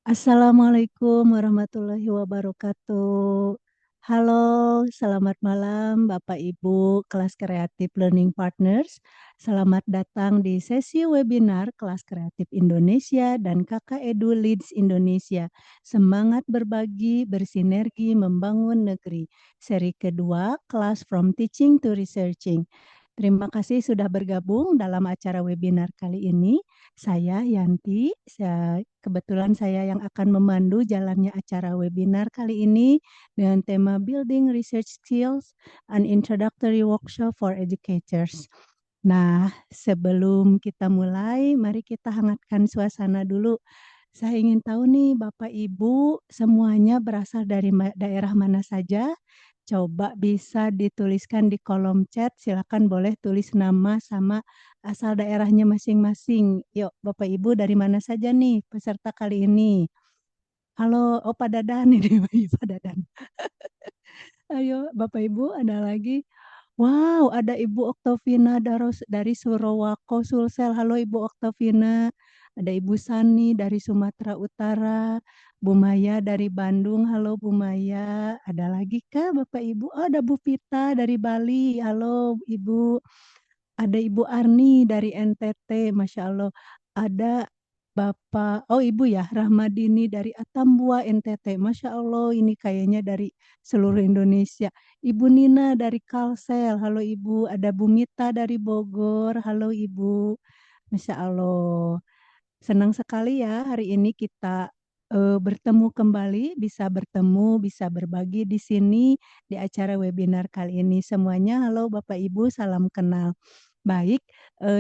Assalamualaikum warahmatullahi wabarakatuh. Halo, selamat malam Bapak Ibu kelas Kreatif Learning Partners. Selamat datang di sesi webinar kelas Kreatif Indonesia dan Kakak Edu Leads Indonesia. Semangat berbagi, bersinergi, membangun negeri. Seri kedua, Class from Teaching to Researching. Terima kasih sudah bergabung dalam acara webinar kali ini. Saya Yanti, kebetulan saya yang akan memandu jalannya acara webinar kali ini dengan tema Building Research Skills, an Introductory Workshop for Educators. Nah, sebelum kita mulai, mari kita hangatkan suasana dulu. Saya ingin tahu nih, Bapak Ibu semuanya berasal dari daerah mana saja? Coba bisa dituliskan di kolom chat. Silakan boleh tulis nama sama asal daerahnya masing-masing. Yuk, Bapak Ibu dari mana saja nih peserta kali ini? Halo, oh Pak Dadan ini, Pak Dadan. Ayo, Bapak Ibu ada lagi. Wow, ada Ibu Oktovina dari Surowako, Sulsel. Halo Ibu Oktovina. Ada Ibu Sani dari Sumatera Utara. Bu Maya dari Bandung. Halo Bu Maya. Ada lagi kah Bapak Ibu? Oh, ada Bu Pita dari Bali. Halo Ibu. Ada Ibu Arni dari NTT. Masya Allah. Ada Bapak, oh Ibu ya, Rahmadini dari Atambua NTT. Masya Allah, ini kayaknya dari seluruh Indonesia. Ibu Nina dari Kalsel, halo Ibu. Ada Bu Mita dari Bogor, halo Ibu. Masya Allah. Senang sekali ya hari ini kita bertemu kembali, bisa bertemu, bisa berbagi di sini di acara webinar kali ini. Semuanya, halo Bapak Ibu, salam kenal. Baik,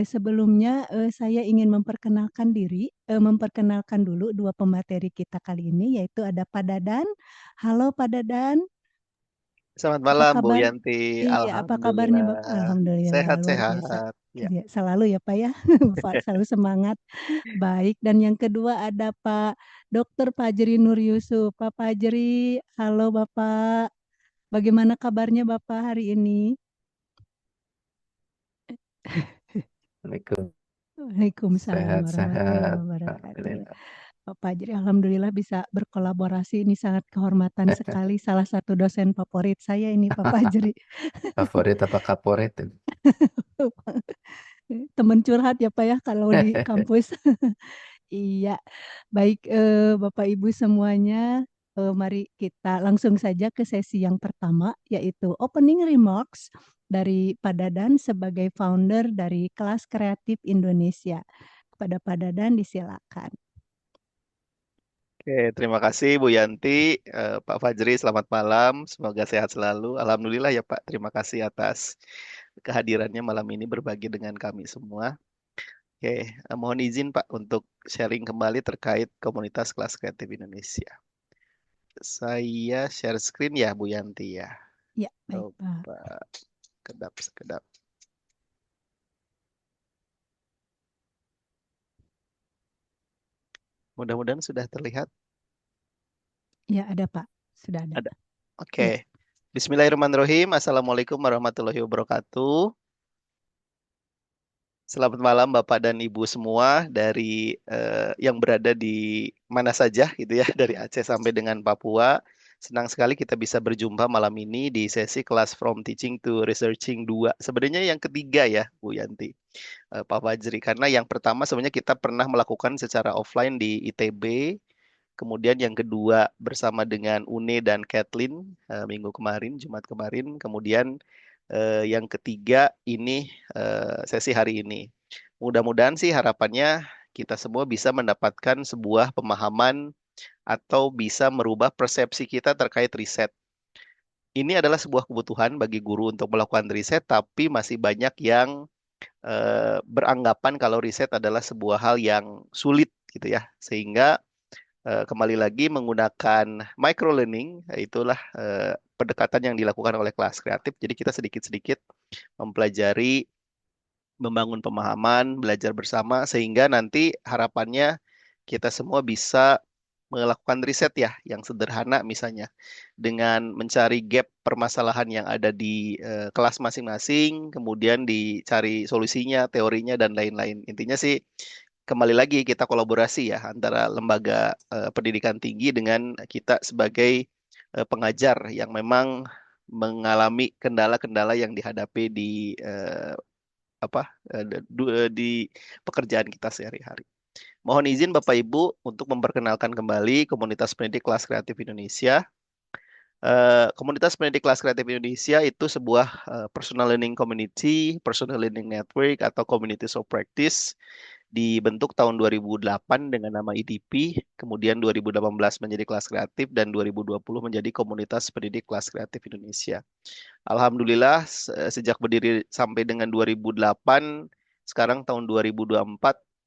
sebelumnya saya ingin memperkenalkan diri, memperkenalkan dulu dua pemateri kita kali ini, yaitu ada Pak Dadan. Halo Pak Dadan, Selamat apa malam Bu kabar? Yanti. Iya, apa kabarnya Alhamdulillah. Bapak? Alhamdulillah, luar biasa. Sehat-sehat. Ya. Ya, selalu ya Pak ya, Bapak selalu semangat. Baik, dan yang kedua ada Pak Dr. Fajri Nur Yusuf. Pak Fajri, halo Bapak. Bagaimana kabarnya Bapak hari ini? Assalamualaikum. Waalaikumsalam warahmatullahi Sehat-sehat. wabarakatuh. Alhamdulillah. Pak Fajri, alhamdulillah bisa berkolaborasi. Ini sangat kehormatan sekali. Salah satu dosen favorit saya ini Pak Fajri. Favorit apa kaporit? Teman curhat ya Pak ya kalau di kampus. Iya, baik Bapak Ibu semuanya, mari kita langsung saja ke sesi yang pertama, yaitu opening remarks dari Pak Dadan sebagai founder dari Kelas Kreatif Indonesia. Kepada Pak Dadan disilakan. Oke, terima kasih Bu Yanti. Pak Fajri, selamat malam. Semoga sehat selalu. Alhamdulillah ya Pak. Terima kasih atas kehadirannya malam ini berbagi dengan kami semua. Oke, mohon izin Pak untuk sharing kembali terkait komunitas kelas kreatif Indonesia. Saya share screen ya Bu Yanti ya. Ya, baik Pak. Coba sekedap. Mudah-mudahan sudah terlihat. Ya, ada Pak. Sudah ada. Ada. Ya, Oke. Bismillahirrahmanirrahim. Assalamualaikum warahmatullahi wabarakatuh. Selamat malam Bapak dan Ibu semua dari yang berada di mana saja gitu ya, dari Aceh sampai dengan Papua. Senang sekali kita bisa berjumpa malam ini di sesi kelas From Teaching to Researching 2. Sebenarnya yang ketiga ya, Bu Yanti, Pak Fajri. Karena yang pertama sebenarnya kita pernah melakukan secara offline di ITB. Kemudian yang kedua bersama dengan Une dan Kathleen minggu kemarin, Jumat kemarin. Kemudian yang ketiga ini sesi hari ini. Mudah-mudahan sih harapannya kita semua bisa mendapatkan sebuah pemahaman atau bisa merubah persepsi kita terkait riset. Ini adalah sebuah kebutuhan bagi guru untuk melakukan riset, tapi masih banyak yang beranggapan kalau riset adalah sebuah hal yang sulit gitu ya. Sehingga kembali lagi menggunakan micro learning, itulah pendekatan yang dilakukan oleh kelas kreatif. Jadi kita sedikit-sedikit mempelajari, membangun pemahaman, belajar bersama, sehingga nanti harapannya kita semua bisa melakukan riset ya, yang sederhana misalnya, dengan mencari gap permasalahan yang ada di kelas masing-masing, kemudian dicari solusinya, teorinya, dan lain-lain. Intinya sih, kembali lagi kita kolaborasi ya antara lembaga pendidikan tinggi dengan kita sebagai pengajar yang memang mengalami kendala-kendala yang dihadapi di apa di pekerjaan kita sehari-hari. Mohon izin Bapak Ibu untuk memperkenalkan kembali komunitas pendidik kelas kreatif Indonesia. Komunitas pendidik kelas kreatif Indonesia itu sebuah personal learning community, personal learning network atau communities of practice dibentuk tahun 2008 dengan nama IDP, kemudian 2018 menjadi kelas kreatif dan 2020 menjadi komunitas pendidik kelas kreatif Indonesia. Alhamdulillah sejak berdiri sampai dengan 2008, sekarang tahun 2024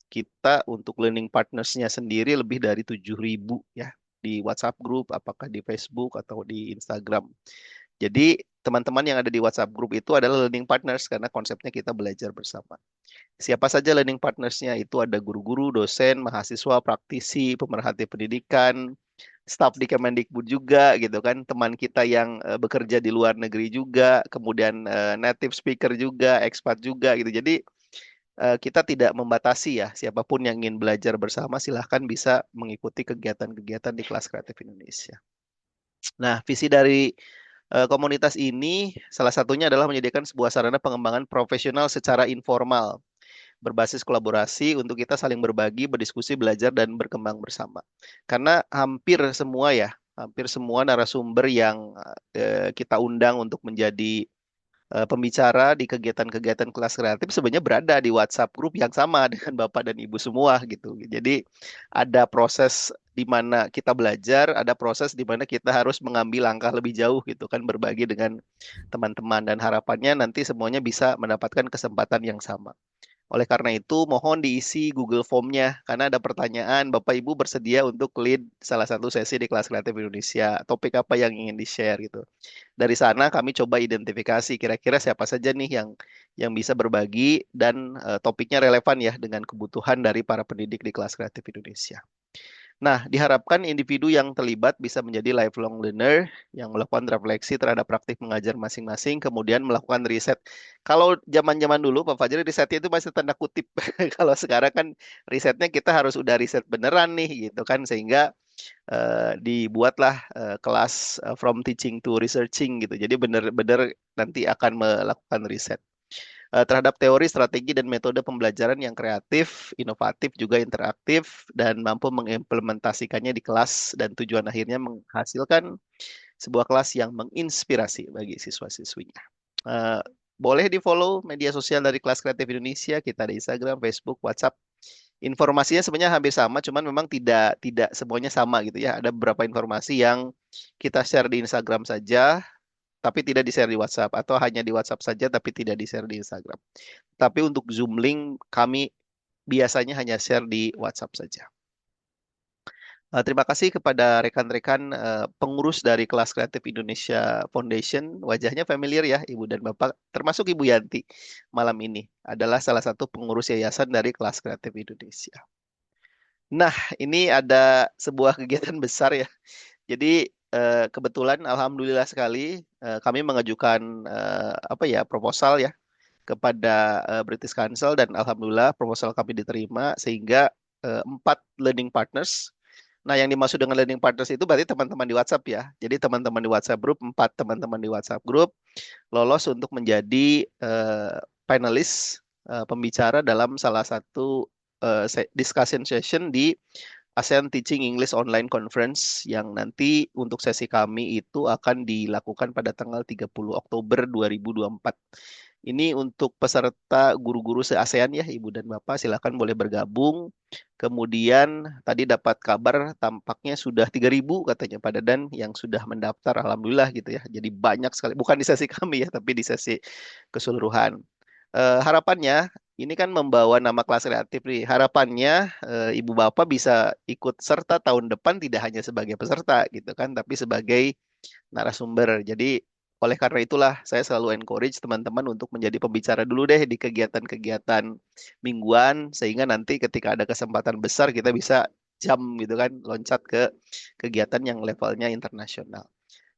kita untuk learning partnersnya sendiri lebih dari 7.000 ya di WhatsApp group, apakah di Facebook atau di Instagram. Jadi teman-teman yang ada di WhatsApp group itu adalah learning partners karena konsepnya kita belajar bersama. Siapa saja learning partnersnya itu ada guru-guru, dosen, mahasiswa, praktisi, pemerhati pendidikan, staf di Kemendikbud juga gitu kan, teman kita yang bekerja di luar negeri juga, kemudian native speaker juga, expat juga gitu. Jadi kita tidak membatasi ya, siapapun yang ingin belajar bersama silahkan bisa mengikuti kegiatan-kegiatan di Kelas Kreatif Indonesia. Nah, visi dari komunitas ini salah satunya adalah menyediakan sebuah sarana pengembangan profesional secara informal berbasis kolaborasi untuk kita saling berbagi, berdiskusi, belajar, dan berkembang bersama. Karena hampir semua narasumber yang kita undang untuk menjadi pembicara di kegiatan-kegiatan kelas kreatif sebenarnya berada di WhatsApp grup yang sama dengan Bapak dan Ibu semua gitu. Jadi ada proses di mana kita belajar, ada proses di mana kita harus mengambil langkah lebih jauh gitu kan, berbagi dengan teman-teman dan harapannya nanti semuanya bisa mendapatkan kesempatan yang sama. Oleh karena itu, mohon diisi Google Form-nya, karena ada pertanyaan, Bapak Ibu bersedia untuk lead salah satu sesi di kelas kreatif Indonesia, topik apa yang ingin di-share gitu. Dari sana kami coba identifikasi kira-kira siapa saja nih yang bisa berbagi dan topiknya relevan ya dengan kebutuhan dari para pendidik di kelas kreatif Indonesia. Nah, diharapkan individu yang terlibat bisa menjadi lifelong learner yang melakukan refleksi terhadap praktik mengajar masing-masing, kemudian melakukan riset. Kalau zaman-zaman dulu, Pak Fajri, risetnya itu masih tanda kutip. Kalau sekarang kan risetnya kita harus udah riset beneran nih, gitu kan, sehingga dibuatlah kelas from teaching to researching gitu. Jadi benar-benar nanti akan melakukan riset terhadap teori, strategi, dan metode pembelajaran yang kreatif, inovatif, juga interaktif, dan mampu mengimplementasikannya di kelas, dan tujuan akhirnya menghasilkan sebuah kelas yang menginspirasi bagi siswa-siswinya. Eh, Boleh di-follow media sosial dari Kelas Kreatif Indonesia, kita ada Instagram, Facebook, WhatsApp. Informasinya sebenarnya hampir sama, cuman memang tidak tidak semuanya sama gitu ya. Ada beberapa informasi yang kita share di Instagram saja, tapi tidak di-share di WhatsApp atau hanya di WhatsApp saja tapi tidak di-share di Instagram. Tapi untuk Zoom link kami biasanya hanya share di WhatsApp saja. Terima kasih kepada rekan-rekan pengurus dari Kelas Kreatif Indonesia Foundation. Wajahnya familiar ya, Ibu dan Bapak, termasuk Ibu Yanti malam ini adalah salah satu pengurus yayasan dari Kelas Kreatif Indonesia. Nah, ini ada sebuah kegiatan besar ya. Jadi kebetulan alhamdulillah sekali kami mengajukan apa ya proposal ya kepada British Council dan alhamdulillah proposal kami diterima sehingga 4 learning partners. Nah, yang dimaksud dengan learning partners itu berarti teman-teman di WhatsApp ya. Jadi teman-teman di WhatsApp group, 4 teman-teman di WhatsApp group lolos untuk menjadi panelis pembicara dalam salah satu discussion session di ASEAN Teaching English Online Conference yang nanti untuk sesi kami itu akan dilakukan pada tanggal 30 Oktober 2024. Ini untuk peserta guru-guru se-ASEAN ya, Ibu dan Bapak, silakan boleh bergabung. Kemudian tadi dapat kabar tampaknya sudah 3.000 katanya Pak Dadan yang sudah mendaftar, alhamdulillah gitu ya. Jadi banyak sekali, bukan di sesi kami ya, tapi di sesi keseluruhan. Harapannya ini kan membawa nama kelas kreatif nih. Harapannya Ibu Bapak bisa ikut serta tahun depan tidak hanya sebagai peserta gitu kan, tapi sebagai narasumber. Jadi oleh karena itulah saya selalu encourage teman-teman untuk menjadi pembicara dulu deh di kegiatan-kegiatan mingguan sehingga nanti ketika ada kesempatan besar kita bisa jam gitu kan loncat ke kegiatan yang levelnya internasional.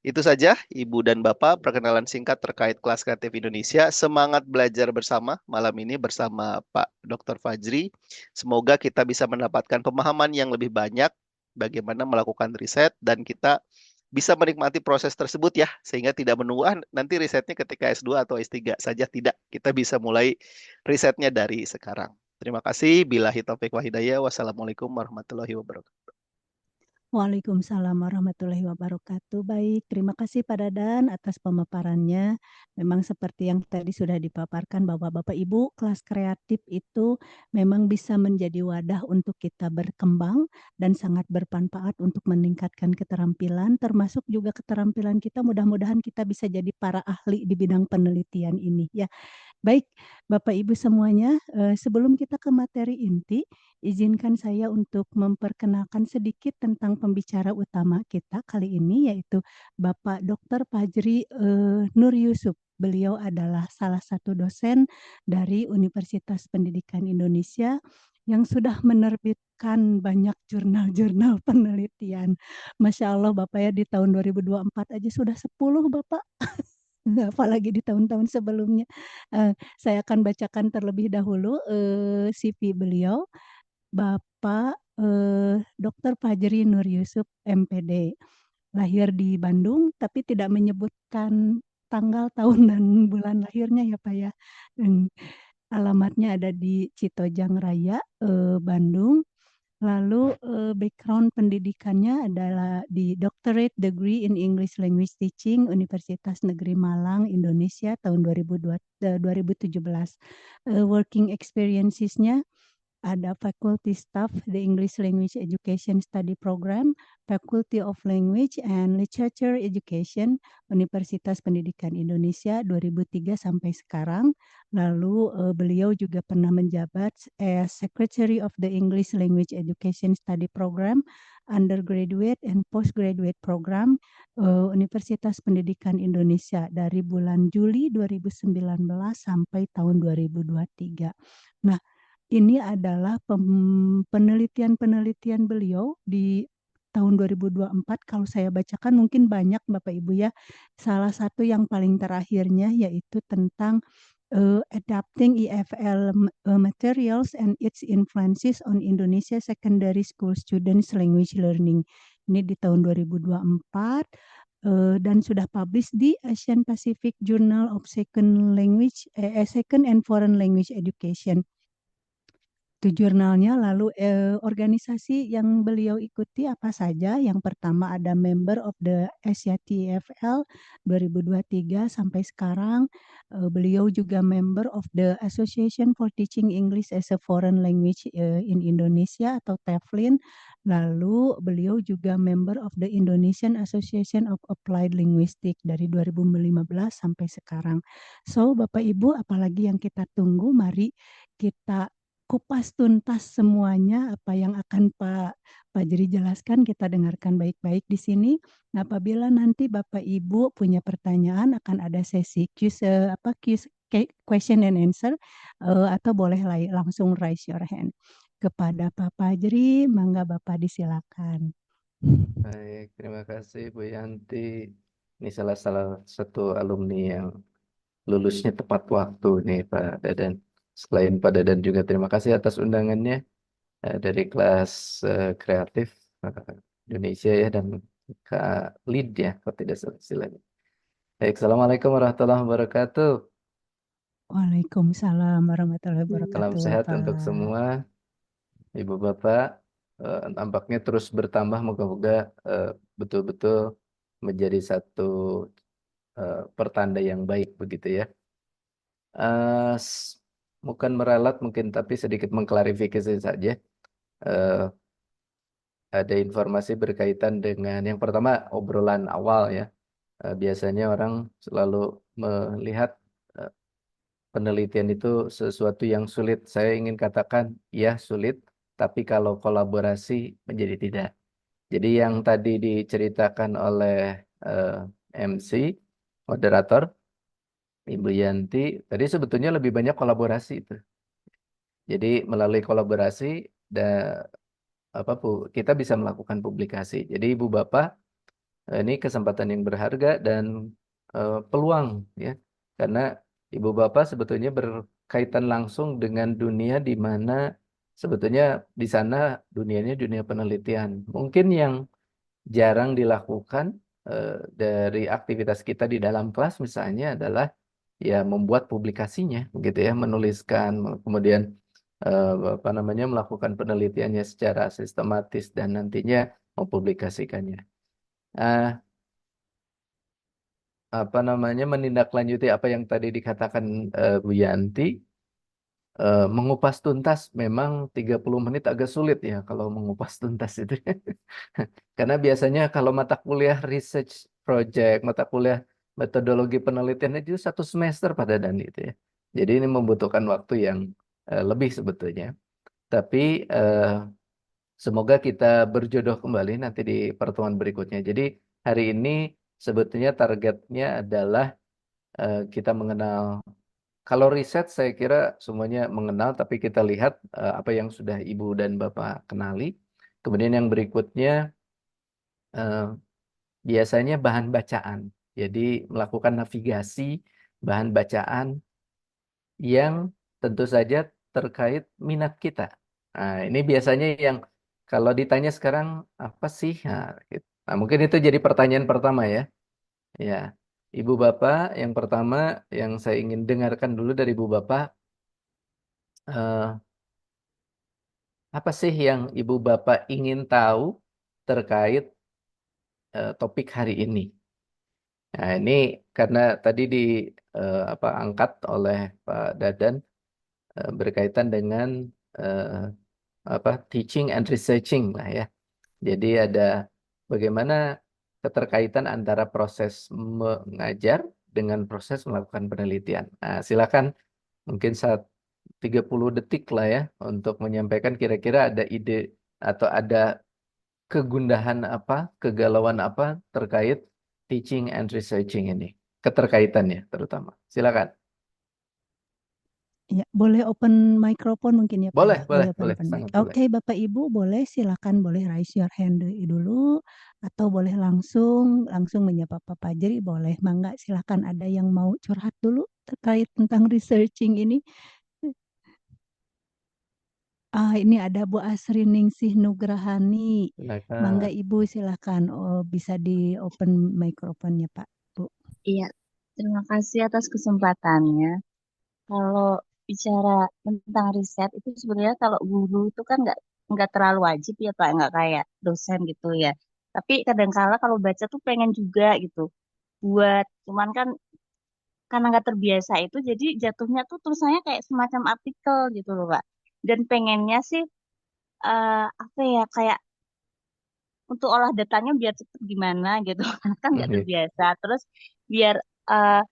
Itu saja, Ibu dan Bapak, perkenalan singkat terkait kelas kreatif Indonesia. Semangat belajar bersama malam ini bersama Pak Dr. Fajri. Semoga kita bisa mendapatkan pemahaman yang lebih banyak bagaimana melakukan riset dan kita bisa menikmati proses tersebut ya, sehingga tidak menunggu nanti risetnya ketika S2 atau S3 saja, tidak. Kita bisa mulai risetnya dari sekarang. Terima kasih. Billahi taufiq wa hidayah. Wassalamualaikum warahmatullahi wabarakatuh. Waalaikumsalam warahmatullahi wabarakatuh. Baik, terima kasih Pak Dadan atas pemaparannya. Memang seperti yang tadi sudah dipaparkan bahwa Bapak Ibu, kelas kreatif itu memang bisa menjadi wadah untuk kita berkembang dan sangat bermanfaat untuk meningkatkan keterampilan, termasuk juga keterampilan kita. Mudah-mudahan kita bisa jadi para ahli di bidang penelitian ini ya. Baik, Bapak Ibu semuanya, sebelum kita ke materi inti, izinkan saya untuk memperkenalkan sedikit tentang pembicara utama kita kali ini, yaitu Bapak Dr. Fajri Nur Yusuf. Beliau adalah salah satu dosen dari Universitas Pendidikan Indonesia yang sudah menerbitkan banyak jurnal-jurnal penelitian. Masya Allah Bapak ya, di tahun 2024 aja sudah 10 Bapak. Apalagi di tahun-tahun sebelumnya. Saya akan bacakan terlebih dahulu CV beliau, Bapak Dr. Fajri Nur Yusuf, MPD. Lahir di Bandung, tapi tidak menyebutkan tanggal, tahun, dan bulan lahirnya ya Pak ya. Alamatnya ada di Citojang Raya, Bandung. Lalu background pendidikannya adalah di Doctorate Degree in English Language Teaching Universitas Negeri Malang, Indonesia tahun 2017. Working experiences-nya ada Faculty Staff, the English Language Education Study Program, Faculty of Language and Literature Education, Universitas Pendidikan Indonesia 2003 sampai sekarang. Lalu beliau juga pernah menjabat as Secretary of the English Language Education Study Program, Undergraduate and Postgraduate Program, Universitas Pendidikan Indonesia dari bulan Juli 2019 sampai tahun 2023. Nah, ini adalah penelitian-penelitian beliau di tahun 2024. Kalau saya bacakan mungkin banyak Bapak Ibu ya. Salah satu yang paling terakhirnya yaitu tentang adapting EFL materials and its influences on Indonesia secondary school students language learning. Ini di tahun 2024 dan sudah publish di Asian Pacific Journal of Second and Foreign Language Education. Itu jurnalnya, lalu organisasi yang beliau ikuti apa saja. Yang pertama ada member of the Asia TFL 2023 sampai sekarang. Beliau juga member of the Association for Teaching English as a Foreign Language in Indonesia atau TEFLIN. Lalu beliau juga member of the Indonesian Association of Applied Linguistics dari 2015 sampai sekarang. So Bapak Ibu, apalagi yang kita tunggu, mari kita kupas tuntas semuanya apa yang akan Pak Fajri jelaskan, kita dengarkan baik-baik di sini. Nah, apabila nanti Bapak Ibu punya pertanyaan, akan ada sesi question and answer, atau boleh langsung raise your hand. Kepada Pak Fajri, mangga Bapak disilakan. Baik, terima kasih Bu Yanti. Ini salah satu alumni yang lulusnya tepat waktu nih Pak Dadan. Selain Pak Dadan juga terima kasih atas undangannya dari kelas kreatif Indonesia ya, dan Kak Lid ya kalau tidak salah istilahnya. Baik, Assalamualaikum warahmatullahi wabarakatuh. Waalaikumsalam warahmatullahi Salam wabarakatuh, sehat untuk Bapak. semua Ibu Bapak. Tampaknya terus bertambah, moga-moga betul-betul menjadi satu pertanda yang baik begitu ya. Eh, s- Bukan meralat mungkin, tapi sedikit mengklarifikasi saja. Eh, ada informasi berkaitan dengan yang pertama, obrolan awal ya. Biasanya orang selalu melihat eh, penelitian itu sesuatu yang sulit. Saya ingin katakan ya sulit, tapi kalau kolaborasi menjadi tidak. Jadi yang tadi diceritakan oleh eh, MC, moderator, Ibu Yanti, tadi sebetulnya lebih banyak kolaborasi itu. Jadi melalui kolaborasi dan apa Bu, kita bisa melakukan publikasi. Jadi Ibu Bapak Ini kesempatan yang berharga dan peluang ya. Karena Ibu Bapak sebetulnya berkaitan langsung dengan dunia di mana sebetulnya di sana dunianya dunia penelitian. Mungkin yang jarang dilakukan dari aktivitas kita di dalam kelas misalnya adalah ya membuat publikasinya gitu ya, menuliskan kemudian apa namanya melakukan penelitiannya secara sistematis dan nantinya mempublikasikannya. Ah, apa namanya menindaklanjuti apa yang tadi dikatakan Bu Yanti, mengupas tuntas memang 30 menit agak sulit ya kalau mengupas tuntas itu. Karena biasanya kalau mata kuliah research project, mata kuliah metodologi penelitian itu 1 semester pada dan itu ya. Jadi ini membutuhkan waktu yang lebih sebetulnya. Tapi semoga kita berjodoh kembali nanti di pertemuan berikutnya. Jadi hari ini sebetulnya targetnya adalah kita mengenal. Kalau riset saya kira semuanya mengenal, tapi kita lihat apa yang sudah Ibu dan Bapak kenali. Kemudian yang berikutnya eh, biasanya bahan bacaan. Jadi melakukan navigasi bahan bacaan yang tentu saja terkait minat kita. Nah, ini biasanya yang kalau ditanya sekarang apa sih? Nah, gitu. Nah, mungkin itu jadi pertanyaan pertama ya. Ya, Ibu Bapak yang pertama yang saya ingin dengarkan dulu dari Ibu Bapak, eh, apa sih yang Ibu Bapak ingin tahu terkait topik hari ini? Nah, ini karena tadi di apa angkat oleh Pak Dadan berkaitan dengan eh, apa teaching and researching lah ya. Jadi ada bagaimana keterkaitan antara proses mengajar dengan proses melakukan penelitian. Nah, silakan mungkin 30 detik lah ya untuk menyampaikan kira-kira ada ide atau ada kegundahan apa, kegalauan apa terkait teaching and researching ini. Keterkaitannya terutama. Silakan. Ya, boleh open microphone mungkin ya Pak Boleh, ya. boleh, Boleh boleh, open mic. sangat boleh. Oke, Bapak Ibu boleh silakan boleh raise your hand dulu atau boleh langsung menyapa Pak Fajri boleh. Mangga silakan ada yang mau curhat dulu terkait tentang researching ini. Ah, ini ada Bu Asri Ningsih Nugrahani. Mangga Silakan. Ibu silakan. Oh, bisa di open microphone-nya Pak. Bu. Iya, terima kasih atas kesempatannya. Kalau bicara tentang riset itu sebenarnya kalau guru itu kan nggak terlalu wajib ya Pak, nggak kayak dosen gitu ya. Tapi kadangkala kalau baca tuh pengen juga gitu buat, cuman kan karena nggak terbiasa itu jadi jatuhnya tuh tulisannya kayak semacam artikel gitu loh Pak. Dan pengennya sih apa ya kayak untuk olah datanya biar cepet gimana gitu kan nggak Oke. terbiasa terus biar eh,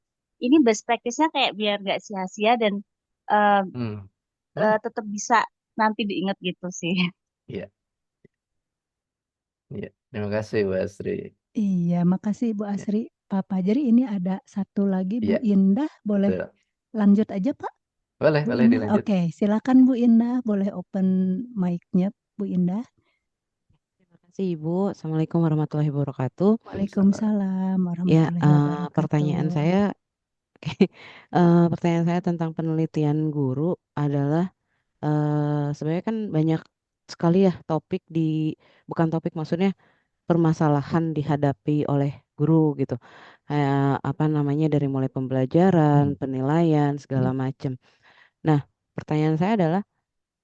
ini best practice-nya kayak biar nggak sia-sia dan eh, Hmm. Hmm. tetap bisa nanti diingat gitu sih. Iya, iya. Terima kasih, Bu Asri. Iya, makasih Bu Ya, Asri. Pak Fajri ini ada satu lagi Bu iya, Indah. Boleh betul. lanjut aja Pak? Boleh, Bu boleh Indah. dilanjut. Oke, silakan Bu Indah. Boleh open mic-nya Bu Indah. Terima kasih Ibu. Assalamualaikum warahmatullahi wabarakatuh. Waalaikumsalam. Waalaikumsalam Ya, warahmatullahi pertanyaan wabarakatuh. saya, pertanyaan saya tentang penelitian guru adalah sebenarnya kan banyak sekali ya topik bukan topik maksudnya permasalahan dihadapi oleh guru gitu. Kayak apa namanya dari mulai pembelajaran, Hmm. penilaian segala Hmm. macam. Nah, pertanyaan saya adalah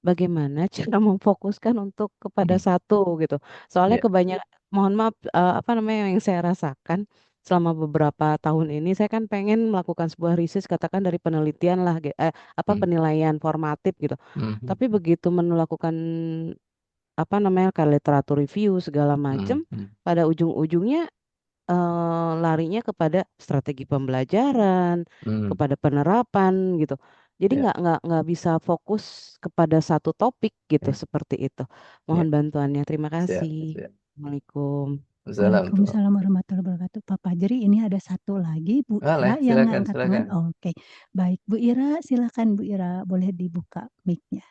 bagaimana cara memfokuskan untuk kepada Hmm. satu gitu. Soalnya Iya. kebanyakan, mohon maaf, apa namanya yang saya rasakan selama beberapa tahun ini, saya kan pengen melakukan sebuah riset, katakan dari penelitian lah, apa Hmm. penilaian formatif gitu. Hmm. Tapi begitu melakukan apa namanya kayak literatur review segala Hmm. macam, Hmm. pada ujung-ujungnya larinya kepada strategi pembelajaran, Hmm. kepada penerapan gitu. Jadi Ya, nggak bisa fokus kepada satu topik gitu ya, seperti itu. ya. Mohon bantuannya. Terima Siap, kasih. siap. Assalamualaikum. Assalamualaikum. Waalaikumsalam warahmatullahi wabarakatuh. Pak Fajri, ini ada satu lagi Bu Boleh, Ira yang silakan, ngangkat tangan. silakan. Oke, baik Bu Ira, silakan Bu Ira, boleh dibuka mic-nya.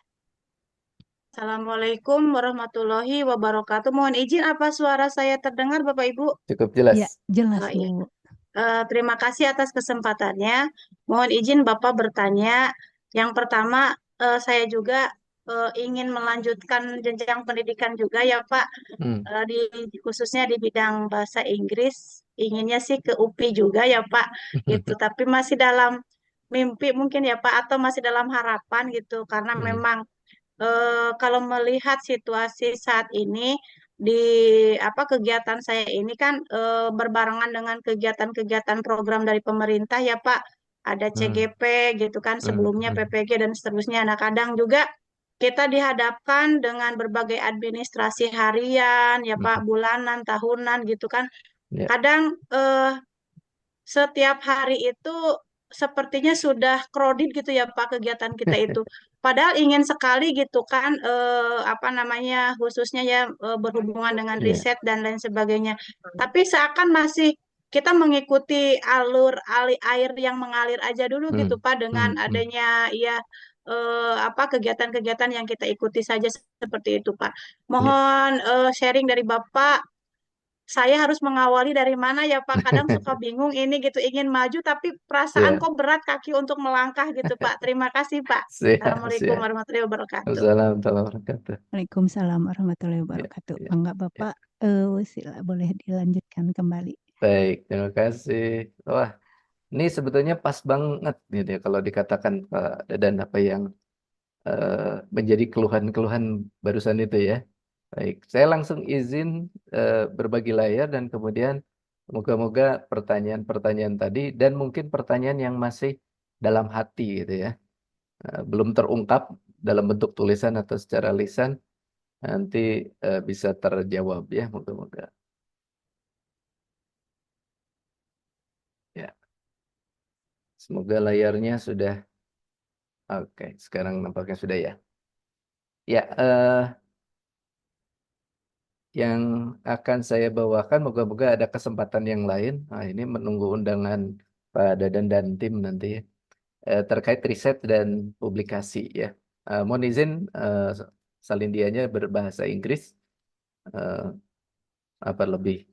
Assalamualaikum warahmatullahi wabarakatuh. Mohon izin apa suara saya terdengar Bapak Ibu? Cukup Ya, jelas. jelas Oh iya. Bu. Terima kasih atas kesempatannya. Mohon izin Bapak bertanya. Yang pertama, saya juga ingin melanjutkan jenjang pendidikan juga ya Pak, Hmm. khususnya di bidang bahasa Inggris. Inginnya sih ke UPI juga ya Pak, gitu. Tapi masih dalam mimpi mungkin ya Pak, atau masih dalam harapan gitu, karena Hmm. memang kalau melihat situasi saat ini di kegiatan saya ini kan berbarengan dengan kegiatan-kegiatan program dari pemerintah ya Pak. Ada Hmm. CGP gitu kan, sebelumnya Hmm. PPG dan seterusnya. Nah, kadang juga kita dihadapkan dengan berbagai administrasi harian ya Pak, Hmm. bulanan, tahunan gitu kan. Ya. Kadang setiap hari itu sepertinya sudah kredit gitu ya Pak kegiatan kita itu. Padahal ingin sekali gitu kan khususnya ya berhubungan dengan Ya. riset dan lain sebagainya. Tapi seakan masih kita mengikuti air yang mengalir aja dulu Hmm. gitu Pak, dengan Hmm. Hmm. adanya ya kegiatan-kegiatan yang kita ikuti saja seperti itu Pak. Ya. Mohon sharing dari Bapak, saya harus mengawali dari mana ya Pak? Kadang suka bingung ini gitu, ingin maju tapi perasaan Ya. kok berat kaki untuk melangkah gitu Pak. Terima kasih Pak. Siap, Assalamualaikum siap. warahmatullahi wabarakatuh. Assalamualaikum warahmatullahi wabarakatuh. Waalaikumsalam warahmatullahi Ya, wabarakatuh. ya, Bangga ya. Bapak, sila boleh dilanjutkan kembali. Baik, terima kasih. Wah, ini sebetulnya pas banget gitu ya kalau dikatakan Pak Dadan apa yang menjadi keluhan-keluhan barusan itu ya. Baik, saya langsung izin berbagi layar dan kemudian moga-moga pertanyaan-pertanyaan tadi dan mungkin pertanyaan yang masih dalam hati gitu ya, belum terungkap dalam bentuk tulisan atau secara lisan nanti bisa terjawab ya, moga-moga. Ya, semoga layarnya sudah oke. Sekarang nampaknya sudah ya. Ya, yang akan saya bawakan moga-moga ada kesempatan yang lain. Nah, ini menunggu undangan Pak Dadan dan tim nanti ya. Terkait riset dan publikasi ya. Mohon izin salindianya berbahasa Inggris, eh, apa lebih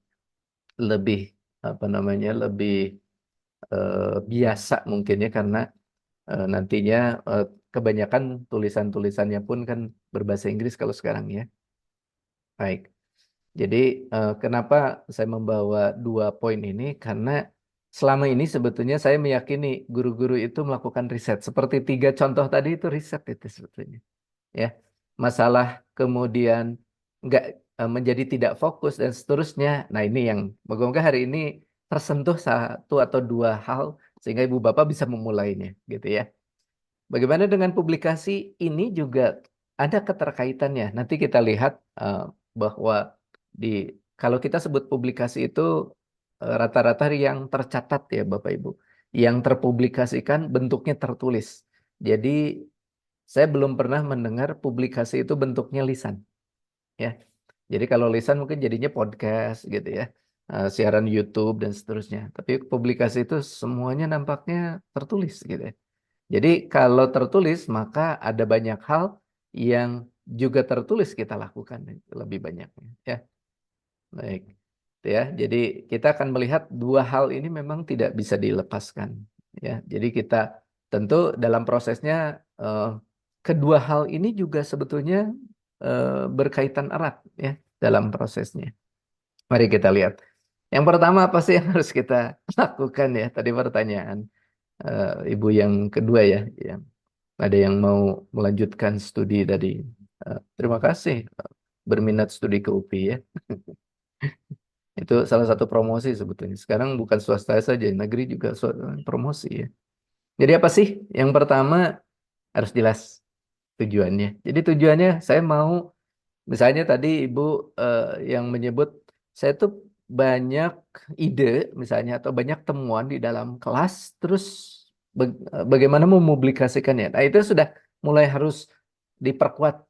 lebih apa namanya lebih biasa mungkin ya karena nantinya kebanyakan tulisan-tulisannya pun kan berbahasa Inggris kalau sekarang ya. Baik. Jadi kenapa saya membawa dua poin ini? Karena selama ini sebetulnya saya meyakini guru-guru itu melakukan riset. Seperti tiga contoh tadi itu riset itu sebetulnya. Ya, masalah kemudian nggak menjadi tidak fokus dan seterusnya. Nah ini yang moga-moga hari ini tersentuh satu atau dua hal sehingga ibu bapak bisa memulainya, gitu ya. Bagaimana dengan publikasi ini juga ada keterkaitannya. Nanti kita lihat bahwa di kalau kita sebut publikasi itu rata-rata yang tercatat ya Bapak Ibu, yang terpublikasikan bentuknya tertulis. Jadi saya belum pernah mendengar publikasi itu bentuknya lisan, ya. Jadi kalau lisan mungkin jadinya podcast gitu ya, siaran YouTube dan seterusnya. Tapi publikasi itu semuanya nampaknya tertulis gitu ya. Jadi kalau tertulis maka ada banyak hal yang juga tertulis kita lakukan lebih banyaknya ya. Baik. Itu ya. Jadi kita akan melihat dua hal ini memang tidak bisa dilepaskan ya. Jadi kita tentu dalam prosesnya kedua hal ini juga sebetulnya berkaitan erat ya dalam prosesnya. Mari kita lihat. Yang pertama apa sih yang harus kita lakukan ya? Tadi pertanyaan ibu yang kedua ya, yang ada yang mau melanjutkan studi tadi. Terima kasih berminat studi ke UPI ya. Itu salah satu promosi sebetulnya. Sekarang bukan swasta saja, negeri juga promosi ya. Jadi apa sih? Yang pertama harus jelas tujuannya. Jadi tujuannya saya mau, misalnya tadi Ibu yang menyebut saya tuh banyak ide misalnya atau banyak temuan di dalam kelas, terus bagaimana mempublikasikannya. Nah itu sudah mulai harus diperkuat.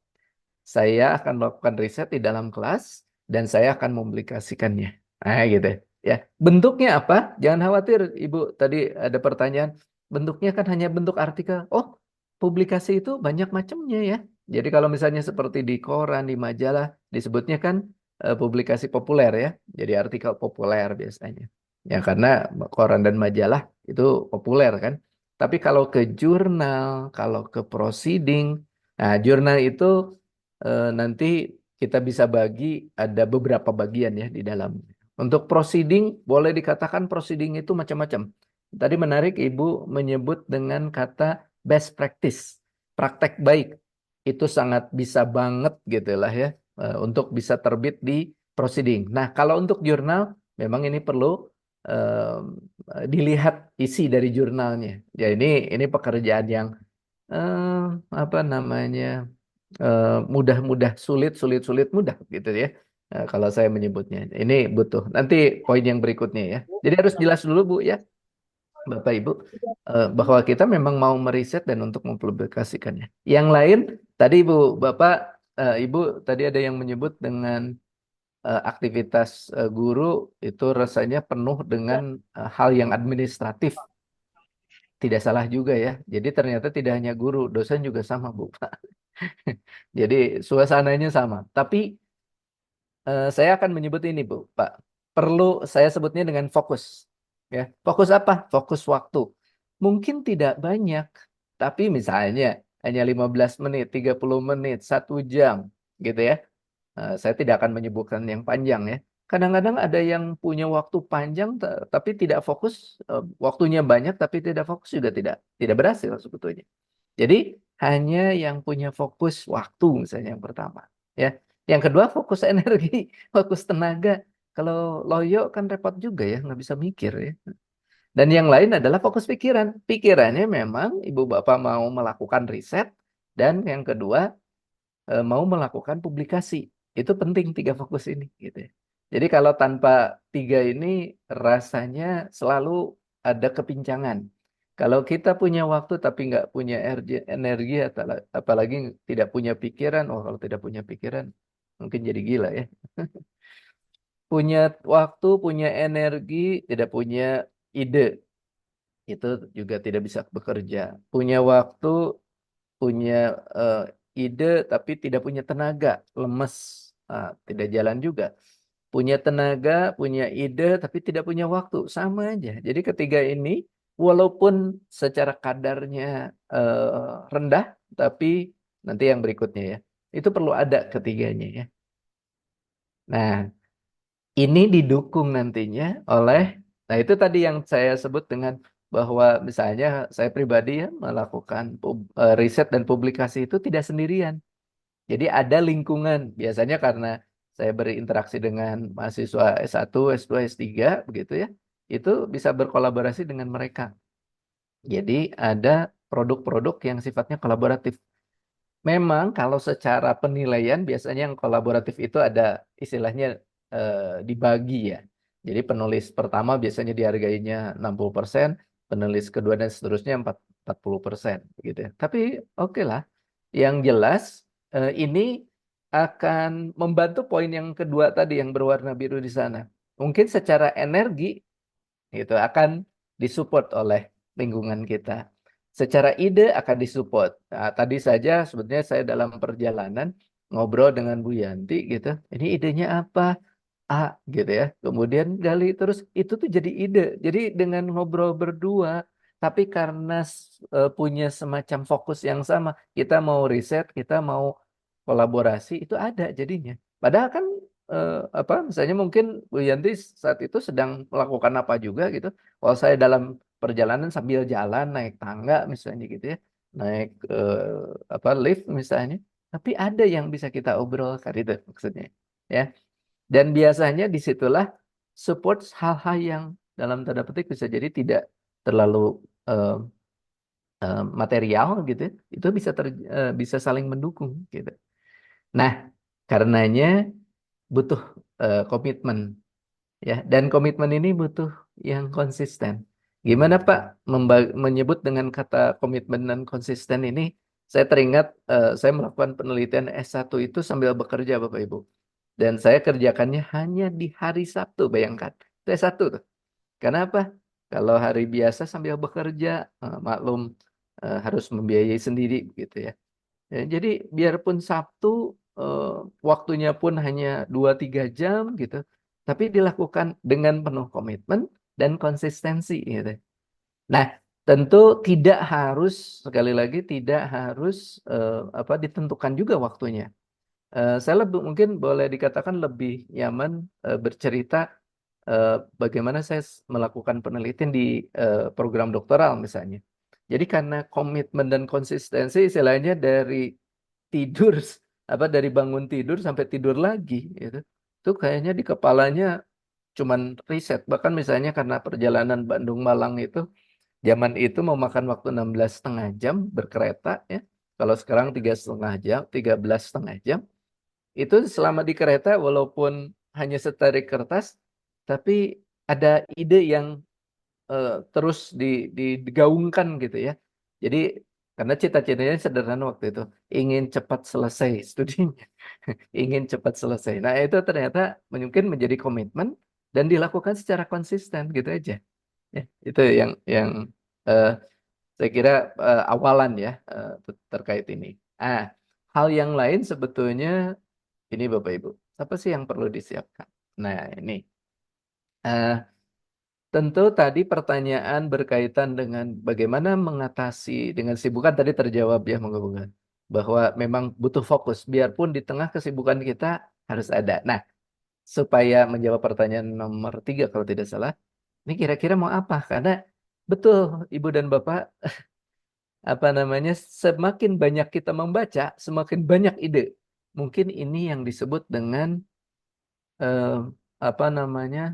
Saya akan melakukan riset di dalam kelas dan saya akan mempublikasikannya. Nah gitu ya. Bentuknya apa? Jangan khawatir Ibu, tadi ada pertanyaan. Bentuknya kan hanya bentuk artikel. Oh, publikasi itu banyak macamnya ya. Jadi kalau misalnya seperti di koran, di majalah, disebutnya kan publikasi populer ya. Jadi artikel populer biasanya. Ya karena koran dan majalah itu populer kan. Tapi kalau ke jurnal, kalau ke proceeding, nah jurnal itu nanti kita bisa bagi ada beberapa bagian ya di dalam. Untuk proceeding, boleh dikatakan proceeding itu macam-macam. Tadi menarik Ibu menyebut dengan kata best practice, praktek baik. Itu sangat bisa banget gitu lah ya, untuk bisa terbit di proceeding. Nah, kalau untuk jurnal, memang ini perlu dilihat isi dari jurnalnya. Ya ini pekerjaan yang apa namanya, mudah-mudah sulit, sulit-sulit mudah gitu ya. Kalau saya menyebutnya, ini butuh. Nanti poin yang berikutnya ya. Jadi harus jelas dulu Bu ya, Bapak Ibu, bahwa kita memang mau meriset dan untuk mempublikasikannya. Yang lain, tadi Ibu, Bapak, Ibu tadi ada yang menyebut dengan aktivitas guru itu rasanya penuh dengan hal yang administratif. Tidak salah juga ya. Jadi ternyata tidak hanya guru, dosen juga sama Bu. Jadi suasananya sama. Tapi saya akan menyebut ini Bu, Pak. Perlu saya sebutnya dengan fokus. Ya, fokus apa? Fokus waktu. Mungkin tidak banyak, tapi misalnya hanya 15 menit, 30 menit, 1 jam gitu ya. Saya tidak akan menyebutkan yang panjang ya. Kadang-kadang ada yang punya waktu panjang tapi tidak fokus, waktunya banyak tapi tidak fokus juga tidak berhasil sebetulnya. Jadi hanya yang punya fokus waktu misalnya yang pertama, ya. Yang kedua fokus energi, fokus tenaga. Kalau loyo kan repot juga ya, nggak bisa mikir ya. Dan yang lain adalah fokus pikiran. Pikirannya memang ibu bapak mau melakukan riset dan yang kedua mau melakukan publikasi. Itu penting 3 fokus ini gitu ya. Jadi kalau tanpa 3 ini rasanya selalu ada kepincangan. Kalau kita punya waktu tapi nggak punya energi atau apalagi tidak punya pikiran, oh kalau tidak punya pikiran mungkin jadi gila ya. Punya waktu, punya energi, tidak punya ide, itu juga tidak bisa bekerja. Punya waktu, punya eh, ide tapi tidak punya tenaga, lemes, tidak jalan juga. Punya tenaga, punya ide tapi tidak punya waktu, sama aja. Jadi ketiga ini walaupun secara kadarnya rendah, tapi nanti yang berikutnya ya, itu perlu ada ketiganya ya. Nah, ini didukung nantinya oleh, nah itu tadi yang saya sebut dengan bahwa misalnya saya pribadi ya melakukan riset dan publikasi itu tidak sendirian. Jadi ada lingkungan, biasanya karena saya berinteraksi dengan mahasiswa S1, S2, S3 begitu ya, itu bisa berkolaborasi dengan mereka. Jadi ada produk-produk yang sifatnya kolaboratif. Memang kalau secara penilaian biasanya yang kolaboratif itu ada istilahnya dibagi ya. Jadi penulis pertama biasanya dihargainya 60%, penulis kedua dan seterusnya 40% gitu ya. Tapi oke lah. Yang jelas ini akan membantu poin yang kedua tadi yang berwarna biru di sana. Mungkin secara energi itu akan disupport oleh lingkungan kita. Secara ide akan disupport. Nah, tadi saja sebetulnya saya dalam perjalanan ngobrol dengan Bu Yanti gitu. Ini idenya apa? A gitu ya. Kemudian gali terus itu tuh jadi ide. Jadi dengan ngobrol berdua, tapi karena punya semacam fokus yang sama, kita mau riset, kita mau kolaborasi, itu ada jadinya. Padahal kan apa misalnya mungkin Bu Yanti saat itu sedang melakukan apa juga gitu. Kalau saya dalam perjalanan sambil jalan naik tangga misalnya gitu ya, naik apa lift misalnya, tapi ada yang bisa kita obrolkan itu maksudnya. Ya. Dan biasanya disitulah support hal-hal yang dalam tanda petik bisa jadi tidak terlalu eh, material gitu, ya. Itu bisa bisa saling mendukung gitu. Nah, karenanya butuh komitmen ya, dan komitmen ini butuh yang konsisten. Gimana Pak menyebut dengan kata komitmen dan konsisten ini? Saya teringat saya melakukan penelitian S1 itu sambil bekerja Bapak Ibu. Dan saya kerjakannya hanya di hari Sabtu, bayangkan. Itu S1 tuh. Kenapa? Kalau hari biasa sambil bekerja, maklum harus membiayai sendiri gitu ya. Ya, jadi biarpun Sabtu waktunya pun hanya 2-3 jam gitu, tapi dilakukan dengan penuh komitmen dan konsistensi gitu. Nah, tentu tidak harus, sekali lagi tidak harus ditentukan juga waktunya. Saya mungkin boleh dikatakan lebih nyaman bercerita bagaimana saya melakukan penelitian di program doktoral misalnya. Jadi karena komitmen dan konsistensi istilahnya dari tidur dari bangun tidur sampai tidur lagi gitu. Itu kayaknya di kepalanya cuman riset. Bahkan misalnya karena perjalanan Bandung Malang itu zaman itu memakan waktu 16,5 jam berkereta ya. Kalau sekarang 3,5 jam, 13,5 jam. Itu selama di kereta walaupun hanya setarik kertas, tapi ada ide yang terus digaungkan gitu ya. Jadi karena cita-citanya sederhana waktu itu, ingin cepat selesai studinya, ingin cepat selesai. Nah itu ternyata mungkin menjadi komitmen dan dilakukan secara konsisten gitu aja. Ya, itu yang eh, saya kira awalan ya terkait ini. Ah, hal yang lain sebetulnya ini Bapak Ibu, apa sih yang perlu disiapkan? Nah ini. eh, Tentu tadi pertanyaan berkaitan dengan bagaimana mengatasi dengan kesibukan tadi terjawab ya moga-moga bahwa memang butuh fokus biarpun di tengah kesibukan kita harus ada. Nah, supaya menjawab pertanyaan nomor 3 kalau tidak salah, ini kira-kira mau apa? Karena betul Ibu dan Bapak semakin banyak kita membaca, semakin banyak ide. Mungkin ini yang disebut dengan eh, eh,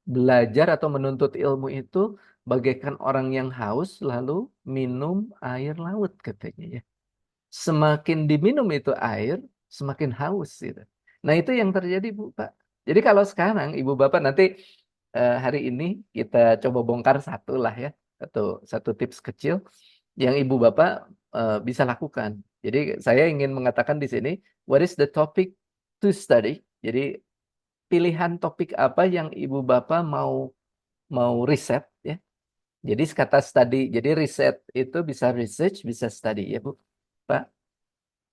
belajar atau menuntut ilmu itu bagaikan orang yang haus lalu minum air laut katanya ya. Semakin diminum itu air, semakin haus gitu. Nah, itu yang terjadi Bu, Pak. Jadi kalau sekarang Ibu Bapak nanti hari ini kita coba bongkar satu lah ya, satu tips kecil yang Ibu Bapak bisa lakukan. Jadi saya ingin mengatakan di sini, what is the topic to study? Jadi pilihan topik apa yang Ibu Bapak mau mau riset ya. Jadi kata study, jadi riset itu bisa research, bisa study ya Bu, Pak.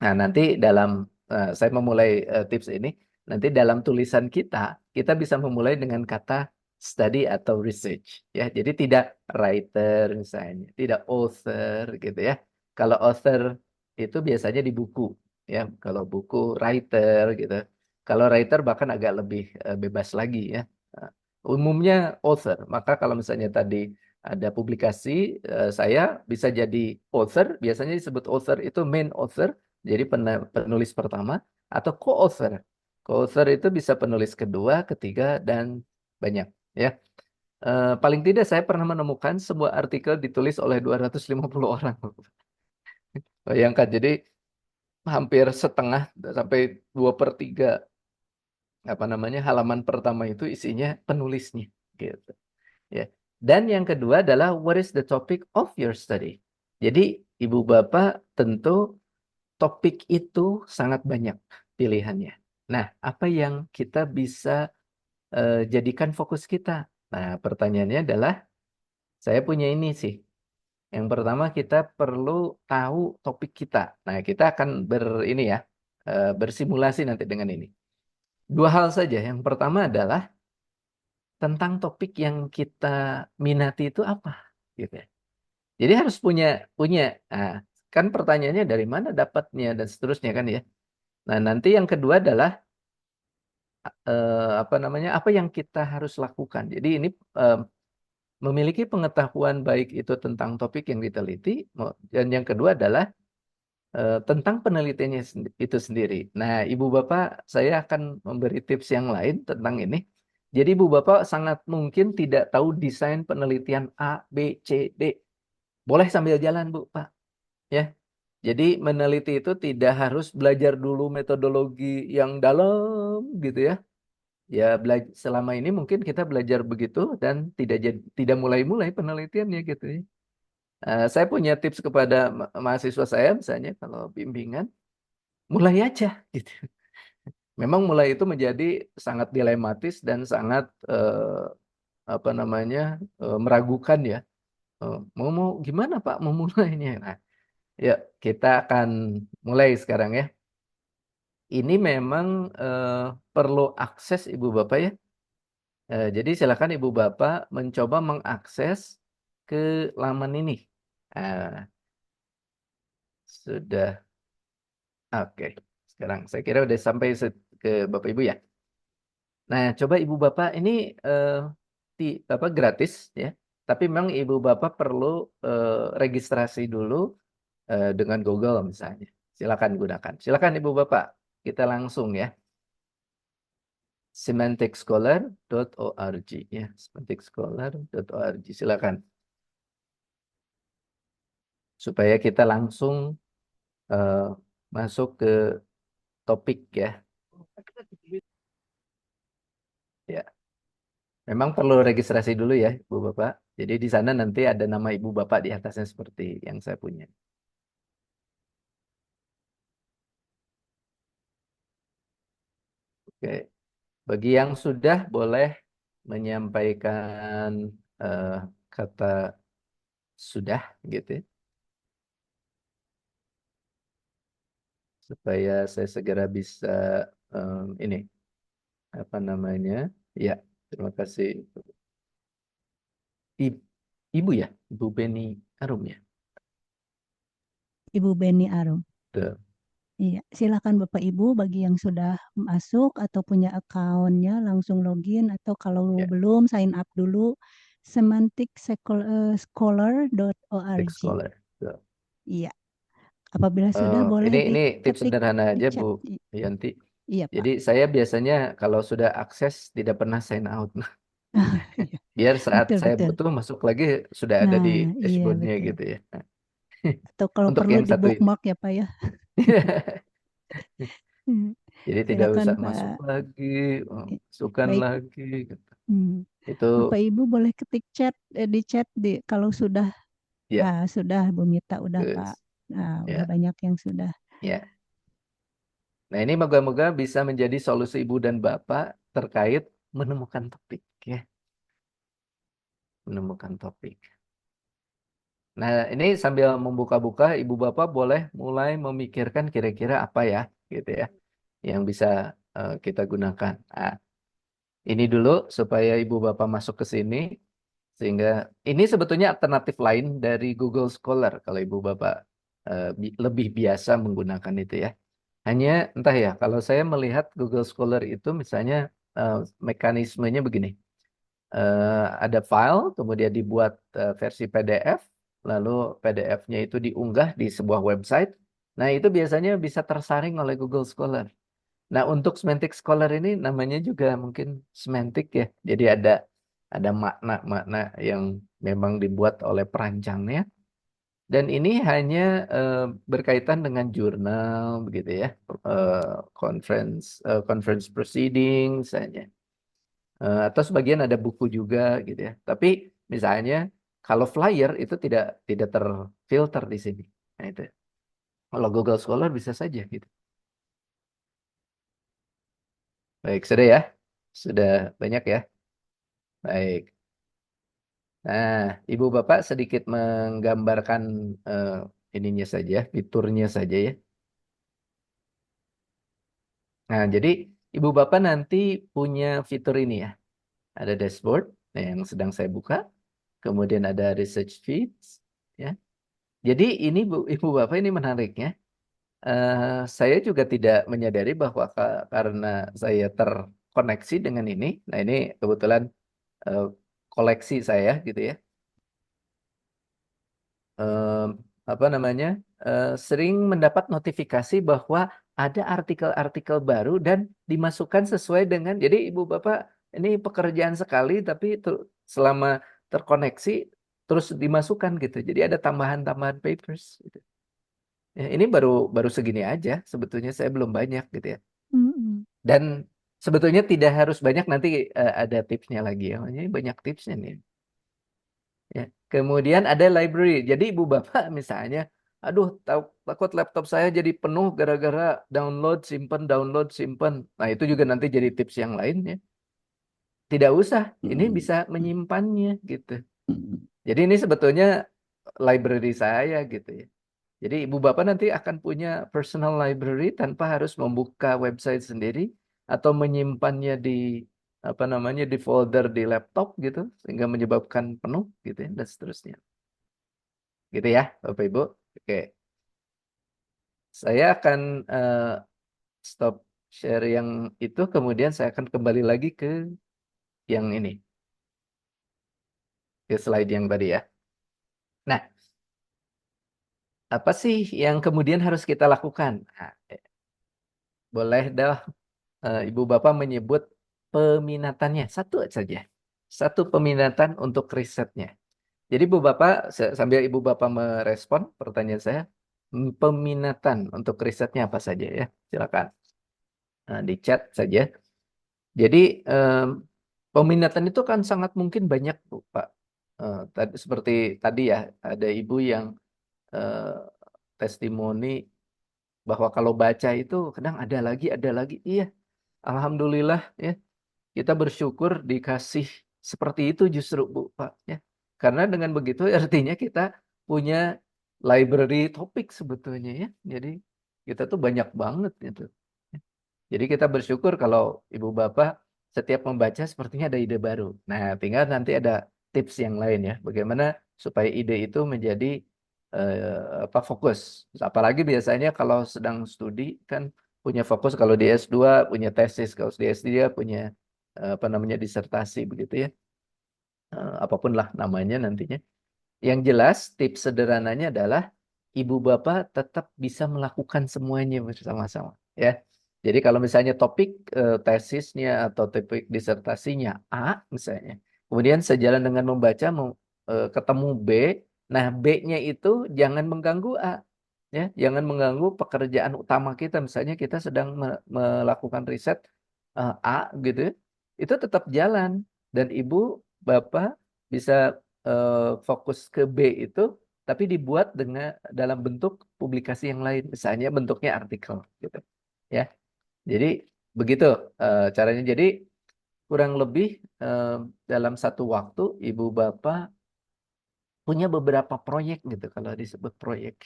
Nah, nanti dalam saya memulai tips ini, nanti dalam tulisan kita, kita bisa memulai dengan kata study atau research ya. Jadi tidak writer misalnya, tidak author gitu ya. Kalau author itu biasanya di buku ya. Kalau buku writer gitu. Kalau writer bahkan agak lebih bebas lagi ya. Nah, umumnya author. Maka kalau misalnya tadi ada publikasi, saya bisa jadi author. Biasanya disebut author itu main author. Jadi penulis pertama atau co-author. Co-author itu bisa penulis kedua, ketiga, dan banyak. Ya, paling tidak saya pernah menemukan sebuah artikel ditulis oleh 250 orang. Bayangkan, jadi hampir setengah sampai 2/3 halaman pertama itu isinya penulisnya. Gitu. Ya. Dan yang kedua adalah what is the topic of your study? Jadi Ibu Bapak tentu topik itu sangat banyak pilihannya. Nah, apa yang kita bisa jadikan fokus kita? Nah, pertanyaannya adalah, saya punya ini sih. Yang pertama kita perlu tahu topik kita. Nah, kita akan bersimulasi nanti dengan ini. Dua hal saja. Yang pertama adalah tentang topik yang kita minati itu apa, gitu ya. Jadi harus punya. Nah, kan pertanyaannya dari mana dapatnya dan seterusnya kan ya. Nah, nanti yang kedua adalah apa yang kita harus lakukan. Jadi ini memiliki pengetahuan baik itu tentang topik yang diteliti, dan yang kedua adalah tentang penelitiannya itu sendiri. Nah, Ibu Bapak, saya akan memberi tips yang lain tentang ini. Jadi Ibu Bapak sangat mungkin tidak tahu desain penelitian A, B, C, D. Boleh sambil jalan, Bu, Pak. Ya. Jadi meneliti itu tidak harus belajar dulu metodologi yang dalam gitu ya. Ya, selama ini mungkin kita belajar begitu dan tidak mulai-mulai penelitiannya gitu ya. Saya punya tips kepada mahasiswa saya misalnya kalau bimbingan, mulai aja gitu. Memang mulai itu menjadi sangat dilematis dan sangat meragukan ya. Mau gimana Pak memulainya? Nah, Yuk, kita akan mulai sekarang ya. Ini memang perlu akses Ibu Bapak ya. Jadi silakan Ibu Bapak mencoba mengakses ke laman ini. Ah, sudah. Oke. Sekarang saya kira udah sampai ke Bapak Ibu ya. Nah, coba Ibu Bapak ini gratis ya. Tapi memang Ibu Bapak perlu registrasi dulu dengan Google misalnya. Silakan gunakan. Silakan Ibu Bapak. Kita langsung ya. semanticscholar.org ya. semanticscholar.org. Silakan. Supaya kita langsung masuk ke topik ya. Ya. Memang perlu registrasi dulu ya, Ibu Bapak. Jadi di sana nanti ada nama Ibu Bapak di atasnya seperti yang saya punya. Oke. Bagi yang sudah boleh menyampaikan eh, kata sudah gitu ya, supaya saya segera bisa ini apa namanya? Ya, terima kasih. Ibu ya, Ibu Beni Arum ya. Ibu Beni Arum. Tuh. Iya, silakan Bapak Ibu bagi yang sudah masuk atau punya akunnya langsung login atau kalau Ya, belum sign up dulu semanticscholar.org. Scholar. Tuh. Iya, apabila sudah boleh Ini tips diketik sederhana di aja chat. Bu Yanti. Iya, Pak. Jadi saya biasanya kalau sudah akses tidak pernah sign out. Iya, Biar saat betul, saya betul. butuh masuk lagi sudah ada di Nah, iya dashboardnya betul. gitu ya. Atau kalau Untuk perlu yang di satu ini. bookmark ya, Pak ya. Hmm, Jadi tidak silakan, usah masuk Pak. lagi, masukkan Baik. lagi gitu. Hmm. Itu Bapak Ibu boleh ketik chat di chat kalau sudah. ya, Sudah Bu Mita, udah Pak. bagus. Udah Ya, banyak yang sudah. ya. Nah, ini moga-moga bisa menjadi solusi Ibu dan Bapak terkait menemukan topik ya, menemukan topik. Nah, ini sambil membuka-buka, Ibu Bapak boleh mulai memikirkan kira-kira apa ya, gitu ya, yang bisa kita gunakan. Nah, ini dulu supaya Ibu Bapak masuk ke sini, sehingga ini sebetulnya alternatif lain dari Google Scholar kalau Ibu Bapak lebih biasa menggunakan itu ya. Hanya entah ya, kalau saya melihat Google Scholar itu misalnya eh, mekanismenya begini. Ada file, kemudian dibuat versi PDF, lalu PDF-nya itu diunggah di sebuah website. Nah, itu biasanya bisa tersaring oleh Google Scholar. Nah, untuk semantic scholar ini namanya juga mungkin semantik ya. Jadi ada makna-makna yang memang dibuat oleh perancangnya. Dan ini hanya berkaitan dengan jurnal begitu ya, conference proceedings saja. Atau sebagian ada buku juga gitu ya. Tapi misalnya kalau flyer itu tidak terfilter di sini. Nah, itu. Kalau Google Scholar bisa saja gitu. Baik, sudah ya. Sudah banyak ya. Baik. Nah, Ibu Bapak sedikit menggambarkan eh, ininya saja, fiturnya saja ya. Nah, jadi Ibu Bapak nanti punya fitur ini ya. Ada dashboard yang sedang saya buka. Kemudian ada research feeds ya. Jadi ini Ibu Bapak ini menariknya. Saya juga tidak menyadari bahwa karena saya terkoneksi dengan ini. Nah, ini kebetulan eh, koleksi saya gitu ya. eh, apa namanya sering mendapat notifikasi bahwa ada artikel-artikel baru dan dimasukkan sesuai dengan jadi ibu bapak ini pekerjaan sekali tapi itu selama terkoneksi terus dimasukkan gitu jadi ada tambahan-tambahan papers gitu. Ya, ini baru baru segini aja sebetulnya saya belum banyak gitu ya Mm-mm. dan sebetulnya tidak harus banyak nanti ada tipsnya lagi ya ini banyak tipsnya nih. Ya. Kemudian ada library. Jadi ibu bapak misalnya, aduh takut laptop saya jadi penuh gara-gara download, simpen. Nah itu juga nanti jadi tips yang lain ya. Tidak usah, ini bisa menyimpannya gitu. Jadi ini sebetulnya library saya gitu ya. Jadi ibu bapak nanti akan punya personal library tanpa harus membuka website sendiri atau menyimpannya di apa namanya di folder di laptop gitu sehingga menyebabkan penuh gitu ya dan seterusnya. Gitu ya, Bapak Ibu. Oke, saya akan stop share yang itu kemudian saya akan kembali lagi ke yang ini, ke slide yang tadi ya. Nah, apa sih yang kemudian harus kita lakukan? Nah, boleh dah Ibu Bapak menyebut peminatannya satu saja. Satu peminatan untuk risetnya. Jadi Ibu Bapak sambil Ibu Bapak merespon pertanyaan saya, peminatan untuk risetnya apa saja ya? Silakan. Nah, di chat saja. Jadi peminatan itu kan sangat mungkin banyak Bu, Pak. Seperti tadi ya, ada ibu yang eh, testimoni bahwa kalau baca itu kadang ada lagi. Iya, alhamdulillah ya. Kita bersyukur dikasih seperti itu justru Bu, Pak ya. Karena dengan begitu artinya kita punya library topik sebetulnya ya. Jadi kita tuh banyak banget gitu. Jadi kita bersyukur kalau ibu bapak setiap membaca sepertinya ada ide baru. Nah, tinggal nanti ada tips yang lain ya. Bagaimana supaya ide itu menjadi fokus. Apalagi biasanya kalau sedang studi kan punya fokus kalau di S2 punya tesis, kalau di S3 punya apa namanya disertasi begitu ya. Apapun lah namanya nantinya. Yang jelas tips sederhananya adalah ibu bapak tetap bisa melakukan semuanya bersama-sama ya. Jadi kalau misalnya topik tesisnya atau topik disertasinya A misalnya, kemudian sejalan dengan membaca ketemu B, nah B-nya itu jangan mengganggu A ya, jangan mengganggu pekerjaan utama kita. Misalnya kita sedang melakukan riset A gitu ya, itu tetap jalan dan ibu bapak bisa fokus ke B itu, tapi dibuat dengan dalam bentuk publikasi yang lain, misalnya bentuknya artikel, gitu, ya. Jadi begitu caranya. Jadi kurang lebih dalam satu waktu ibu bapak punya beberapa proyek gitu, kalau disebut proyek,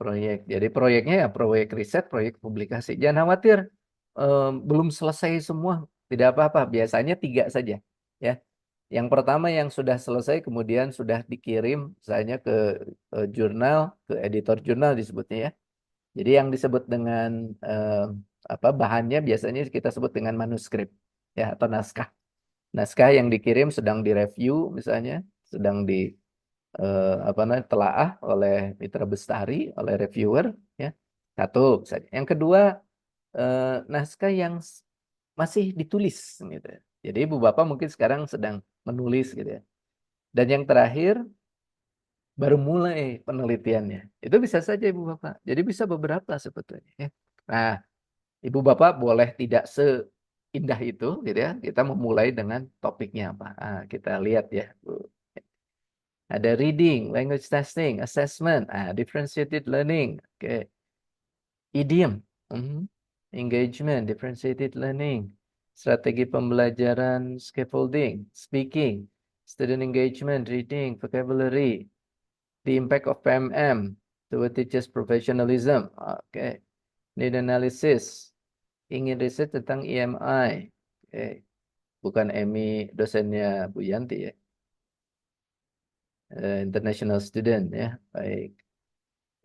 proyek. Jadi proyeknya ya proyek riset, proyek publikasi. Jangan khawatir, belum selesai semua, tidak apa-apa. Biasanya 3 saja, ya. Yang pertama yang sudah selesai kemudian sudah dikirim misalnya ke jurnal, ke editor jurnal disebutnya ya. Jadi yang disebut dengan bahannya biasanya kita sebut dengan manuskrip ya atau naskah. Naskah yang dikirim sedang direview misalnya, sedang di telaah oleh mitra bestari, oleh reviewer ya. Satu misalnya. Yang kedua naskah yang masih ditulis gitu. Jadi ibu bapak mungkin sekarang sedang menulis gitu ya. Dan yang terakhir baru mulai penelitiannya. Itu bisa saja ibu bapak. Jadi bisa beberapa sebetulnya ya. Nah, ibu bapak boleh tidak seindah itu gitu ya. Kita memulai dengan topiknya apa. Nah, kita lihat ya, Bu. Ada reading, language testing, assessment, differentiated learning, idiom, engagement, differentiated learning, strategi pembelajaran, scaffolding, speaking, student engagement, reading, vocabulary, the impact of PMM to a teacher's professionalism. Need analysis, ingin riset tentang EMI. Bukan EMI dosennya Bu Yanti ya. International student ya, baik.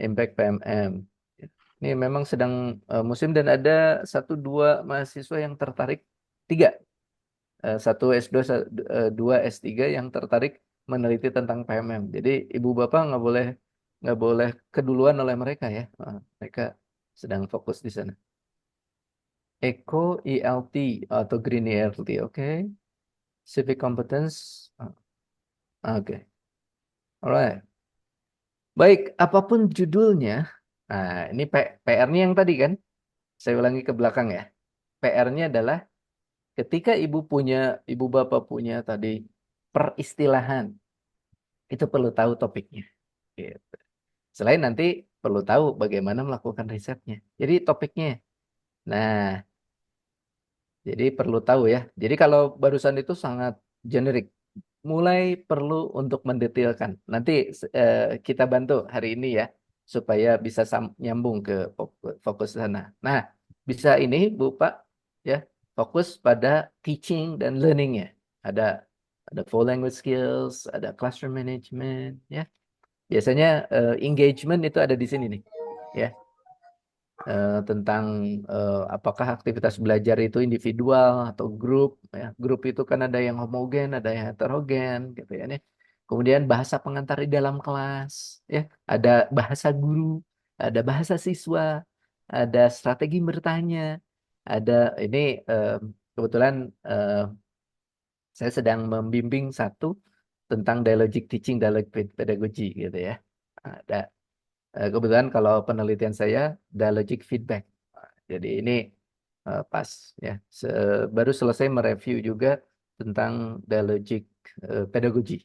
Impact PMM. Ini memang sedang musim dan ada 1-2 mahasiswa yang tertarik, 3. 1 S2, 2 S3 yang tertarik meneliti tentang PMM. Jadi ibu bapak nggak boleh keduluan oleh mereka ya. Mereka sedang fokus di sana. Eco ELT atau Green ELT, oke. Civic competence, oke. Alright. Baik, apapun judulnya. Nah, ini PR-nya yang tadi kan. Saya ulangi ke belakang ya. PR-nya adalah ketika ibu bapak punya tadi peristilahan, itu perlu tahu topiknya. Gitu. Selain nanti perlu tahu bagaimana melakukan risetnya. Jadi topiknya. Nah, jadi perlu tahu ya. Jadi kalau barusan itu sangat generik. Mulai perlu untuk mendetailkan. Nanti kita bantu hari ini ya. supaya bisa nyambung ke fokus sana. Nah, bisa ini Bu Pak ya, fokus pada teaching dan learningnya. Ada full language skills, ada classroom management ya. Biasanya engagement itu ada di sini nih ya. Tentang apakah aktivitas belajar itu individual atau grup ya. Grup itu kan ada yang homogen, ada yang heterogen gitu ya nih. Kemudian bahasa pengantar di dalam kelas ya, ada bahasa guru, ada bahasa siswa, ada strategi bertanya, ada ini kebetulan saya sedang membimbing satu tentang dialogic teaching, dialogic pedagogy gitu ya. Ada kebetulan kalau penelitian saya dialogic feedback. Jadi ini pas ya. Baru selesai mereview juga tentang dialogic pedagogy.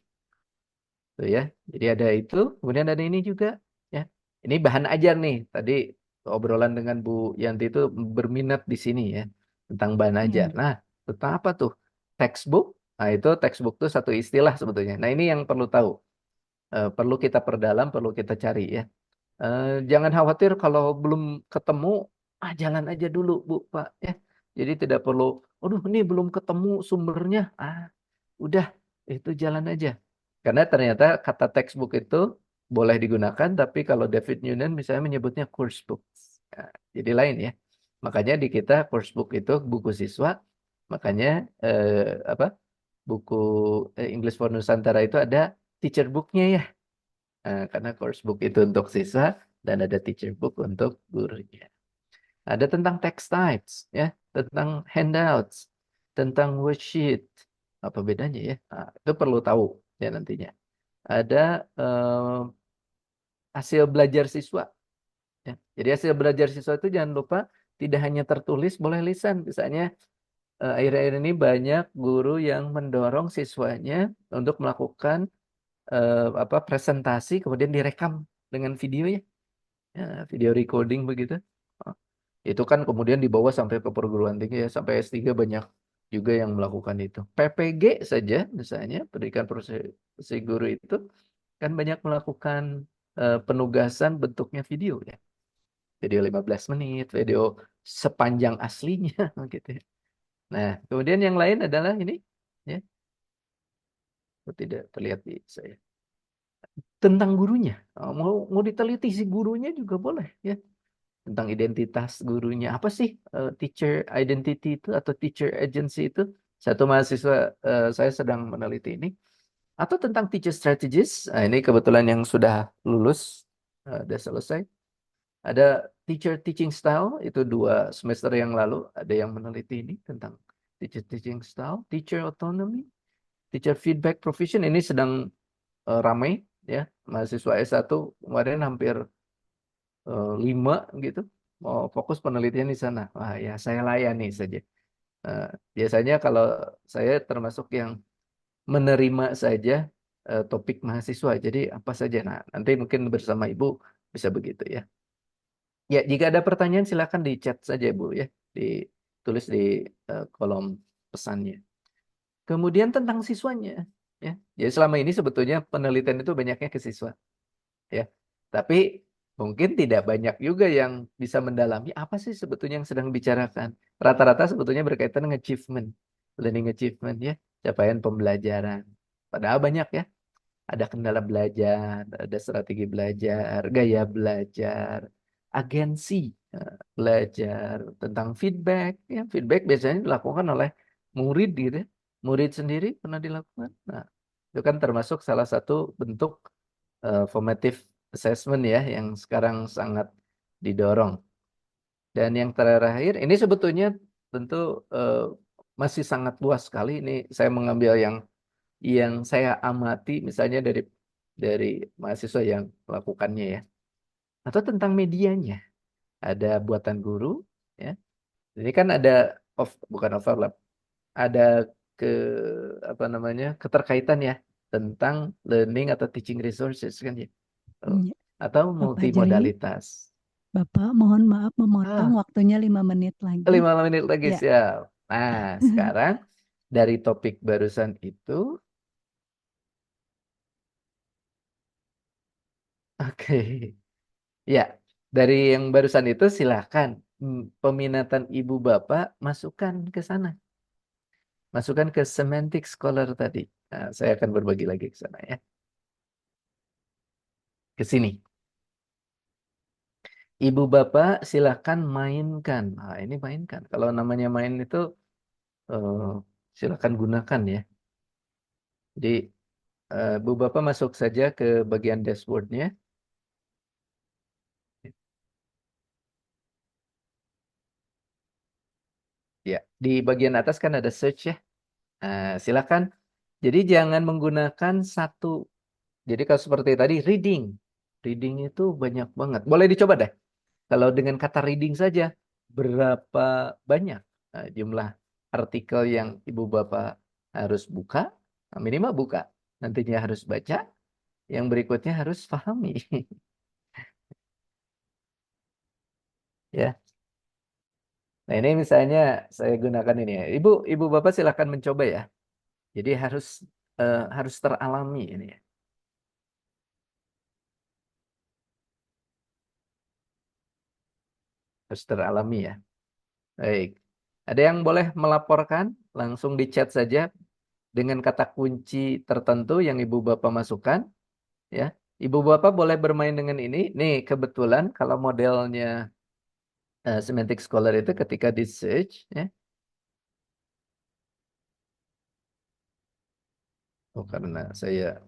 Tuh ya. Jadi ada itu, kemudian ada ini juga ya. Ini bahan ajar nih. Tadi obrolan dengan Bu Yanti itu berminat di sini ya tentang bahan ajar. Nah, tentang apa tuh? Textbook. Nah, itu textbook itu satu istilah sebetulnya. Nah, ini yang perlu tahu. Perlu kita perdalam, perlu kita cari ya. Jangan khawatir kalau belum ketemu, jalan aja dulu Bu, Pak ya. Jadi tidak perlu, aduh ini belum ketemu sumbernya. Udah, itu jalan aja. Karena ternyata kata textbook itu boleh digunakan, tapi kalau David Newman misalnya menyebutnya course books. Nah, jadi lain ya. Makanya di kita course book itu buku siswa, makanya apa buku English for Nusantara itu ada teacher booknya ya. Karena course book itu untuk siswa dan ada teacher book untuk gurunya. Ada tentang text types, ya, tentang handouts, tentang worksheet. Apa bedanya ya? Itu perlu tahu ya nantinya. Ada hasil belajar siswa. Ya. Jadi hasil belajar siswa itu jangan lupa tidak hanya tertulis, boleh lisan. Misalnya akhir-akhir ini banyak guru yang mendorong siswanya untuk melakukan presentasi kemudian direkam dengan videonya. Ya, video recording begitu. Oh, itu kan kemudian dibawa sampai ke perguruan tinggi ya, sampai S3 banyak juga yang melakukan itu. PPG saja misalnya, pendidikan profesi guru itu kan banyak melakukan penugasan bentuknya video ya. Video 15 menit, video sepanjang aslinya gitu ya. Nah, kemudian yang lain adalah ini ya. Tidak terlihat di saya. Tentang gurunya. Mau diteliti si gurunya juga boleh ya. Tentang identitas gurunya. Apa sih teacher identity itu atau teacher agency itu? Satu mahasiswa saya sedang meneliti ini. Atau tentang teacher strategist. Nah, ini kebetulan yang sudah lulus, sudah selesai. Ada teacher teaching style, itu 2 semester yang lalu ada yang meneliti ini tentang teacher teaching style, teacher autonomy, teacher feedback provision. Ini sedang ramai ya. Mahasiswa S1 kemarin hampir 5 gitu mau fokus penelitian di sana. Wah ya saya layani saja. Biasanya kalau saya termasuk yang menerima saja topik mahasiswa. Jadi apa saja. Nah nanti mungkin bersama Ibu bisa begitu ya. Ya jika ada pertanyaan silakan di chat saja Bu ya. Ditulis di kolom pesannya. Kemudian tentang siswanya ya. Jadi selama ini sebetulnya penelitian itu banyaknya ke siswa ya. Tapi mungkin tidak banyak juga yang bisa mendalami apa sih sebetulnya yang sedang dibicarakan. Rata-rata sebetulnya berkaitan dengan achievement, learning achievement ya, capaian pembelajaran. Padahal banyak ya, ada kendala belajar, ada strategi belajar, gaya belajar, agensi belajar, tentang feedback. Ya, feedback biasanya dilakukan oleh murid gitu ya. Murid sendiri pernah dilakukan. Nah, itu kan termasuk salah satu bentuk formative assessment ya yang sekarang sangat didorong. Dan yang terakhir ini sebetulnya tentu masih sangat luas sekali. Ini saya mengambil yang saya amati misalnya dari mahasiswa yang melakukannya ya. Atau tentang medianya. Ada buatan guru ya. Ini kan ada bukan overlap. Ada ke apa namanya? Keterkaitan ya tentang learning atau teaching resources kan ya. Iya. Atau Bapak Jering, multimodalitas. Bapak mohon maaf memotong Ah, waktunya 5 menit lagi. 5 menit lagi Ya. siap. Nah, sekarang dari topik barusan itu, oke. Ya, dari yang barusan itu silakan peminatan ibu bapak masukkan ke sana. Masukkan ke Semantic Scholar tadi. Nah, saya akan berbagi lagi ke sana ya. Ke sini. Ibu bapak silakan mainkan. Nah, ini mainkan. Kalau namanya main itu eh, silakan gunakan ya. Jadi ibu bapak masuk saja ke bagian dashboardnya. Ya, di bagian atas kan ada search ya. Silakan. Jadi jangan menggunakan satu. Jadi kalau seperti tadi reading. Reading itu banyak banget. Boleh dicoba deh. Kalau dengan kata reading saja, berapa banyak jumlah artikel yang ibu bapak harus buka? Nah, minimal buka. Nantinya harus baca. Yang berikutnya harus pahami. Ya. Nah ini misalnya saya gunakan ini ya. Ibu bapak silakan mencoba ya. Jadi harus teralami ini ya. Harus teralami ya. Baik. Ada yang boleh melaporkan? Langsung di chat saja dengan kata kunci tertentu yang ibu bapak masukkan. Ya, ibu bapak boleh bermain dengan ini. Nih kebetulan kalau modelnya Semantic Scholar itu ketika di search, ya. Oh karena saya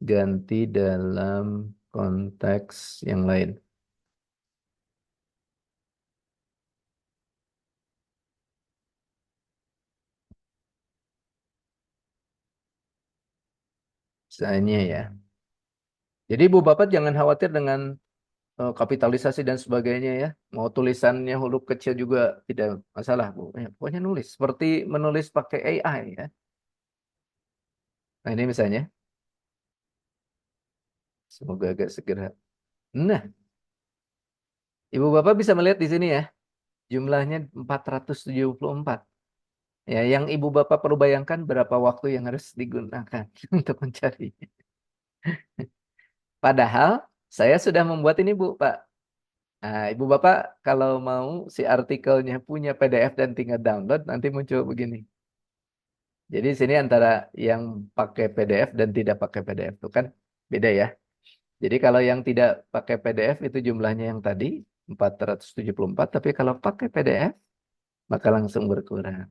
ganti dalam konteks yang lain. Misalnya ya. Jadi ibu bapak jangan khawatir dengan kapitalisasi dan sebagainya ya. Mau tulisannya huruf kecil juga tidak masalah, Bu. Ya, pokoknya nulis seperti menulis pakai AI ya. Nah, ini misalnya semoga agak segera. Nah, Ibu Bapak bisa melihat di sini ya. Jumlahnya 474. Ya, yang Ibu Bapak perlu bayangkan berapa waktu yang harus digunakan untuk mencari. Padahal saya sudah membuat ini, Bu, Pak. Nah, Ibu Bapak kalau mau si artikelnya punya PDF dan tinggal download, nanti muncul begini. Jadi sini antara yang pakai PDF dan tidak pakai PDF itu kan beda ya. Jadi kalau yang tidak pakai PDF itu jumlahnya yang tadi 474, tapi kalau pakai PDF maka langsung berkurang.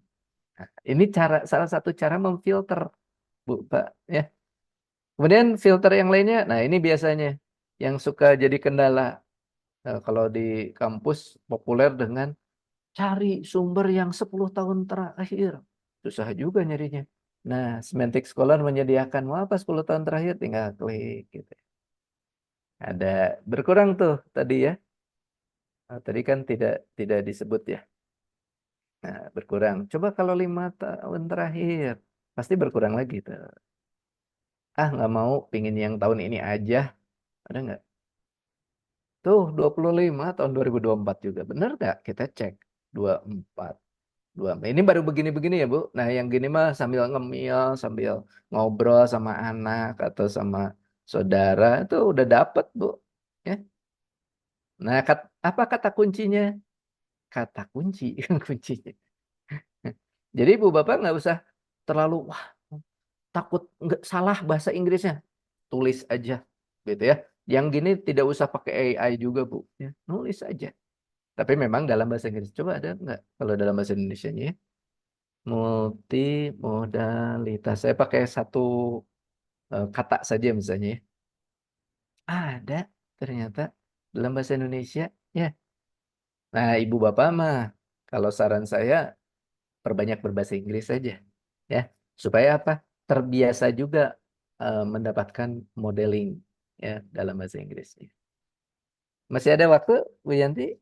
Nah, ini salah satu cara memfilter, Bu, Pak, ya. Kemudian filter yang lainnya, nah ini biasanya yang suka jadi kendala kalau di kampus populer dengan cari sumber yang 10 tahun terakhir. Susah juga nyarinya. Nah, Semantic Scholar menyediakan mau apa 10 tahun terakhir tinggal klik gitu. Ada berkurang tuh tadi ya. Nah, tadi kan tidak disebut ya. Nah, berkurang. Coba kalau 5 tahun terakhir, pasti berkurang lagi tuh. Nggak mau, pingin yang tahun ini aja. Ada nggak? Tuh, 25 tahun 2024 juga. Bener nggak? Kita cek. 24. 24. Ini baru begini-begini ya, Bu. Nah, yang gini mah sambil ngemil, sambil ngobrol sama anak atau sama saudara, itu udah dapet, Bu. Ya. Nah, apa kata kuncinya? Kata kunci, kuncinya. Jadi ibu bapak nggak usah terlalu wah takut nggak salah bahasa Inggrisnya, tulis aja gitu ya. Yang gini tidak usah pakai AI juga Bu, ya, nulis aja. Tapi memang dalam bahasa Inggris coba ada nggak kalau dalam bahasa Indonesianya ya? Multimodalitas. Saya pakai satu kata saja misalnya ya. Ada ternyata dalam bahasa Indonesia ya. Nah ibu bapak mah kalau saran saya perbanyak berbahasa Inggris saja ya supaya apa terbiasa juga mendapatkan modeling ya dalam bahasa Inggris. Masih ada waktu Bu Yanti?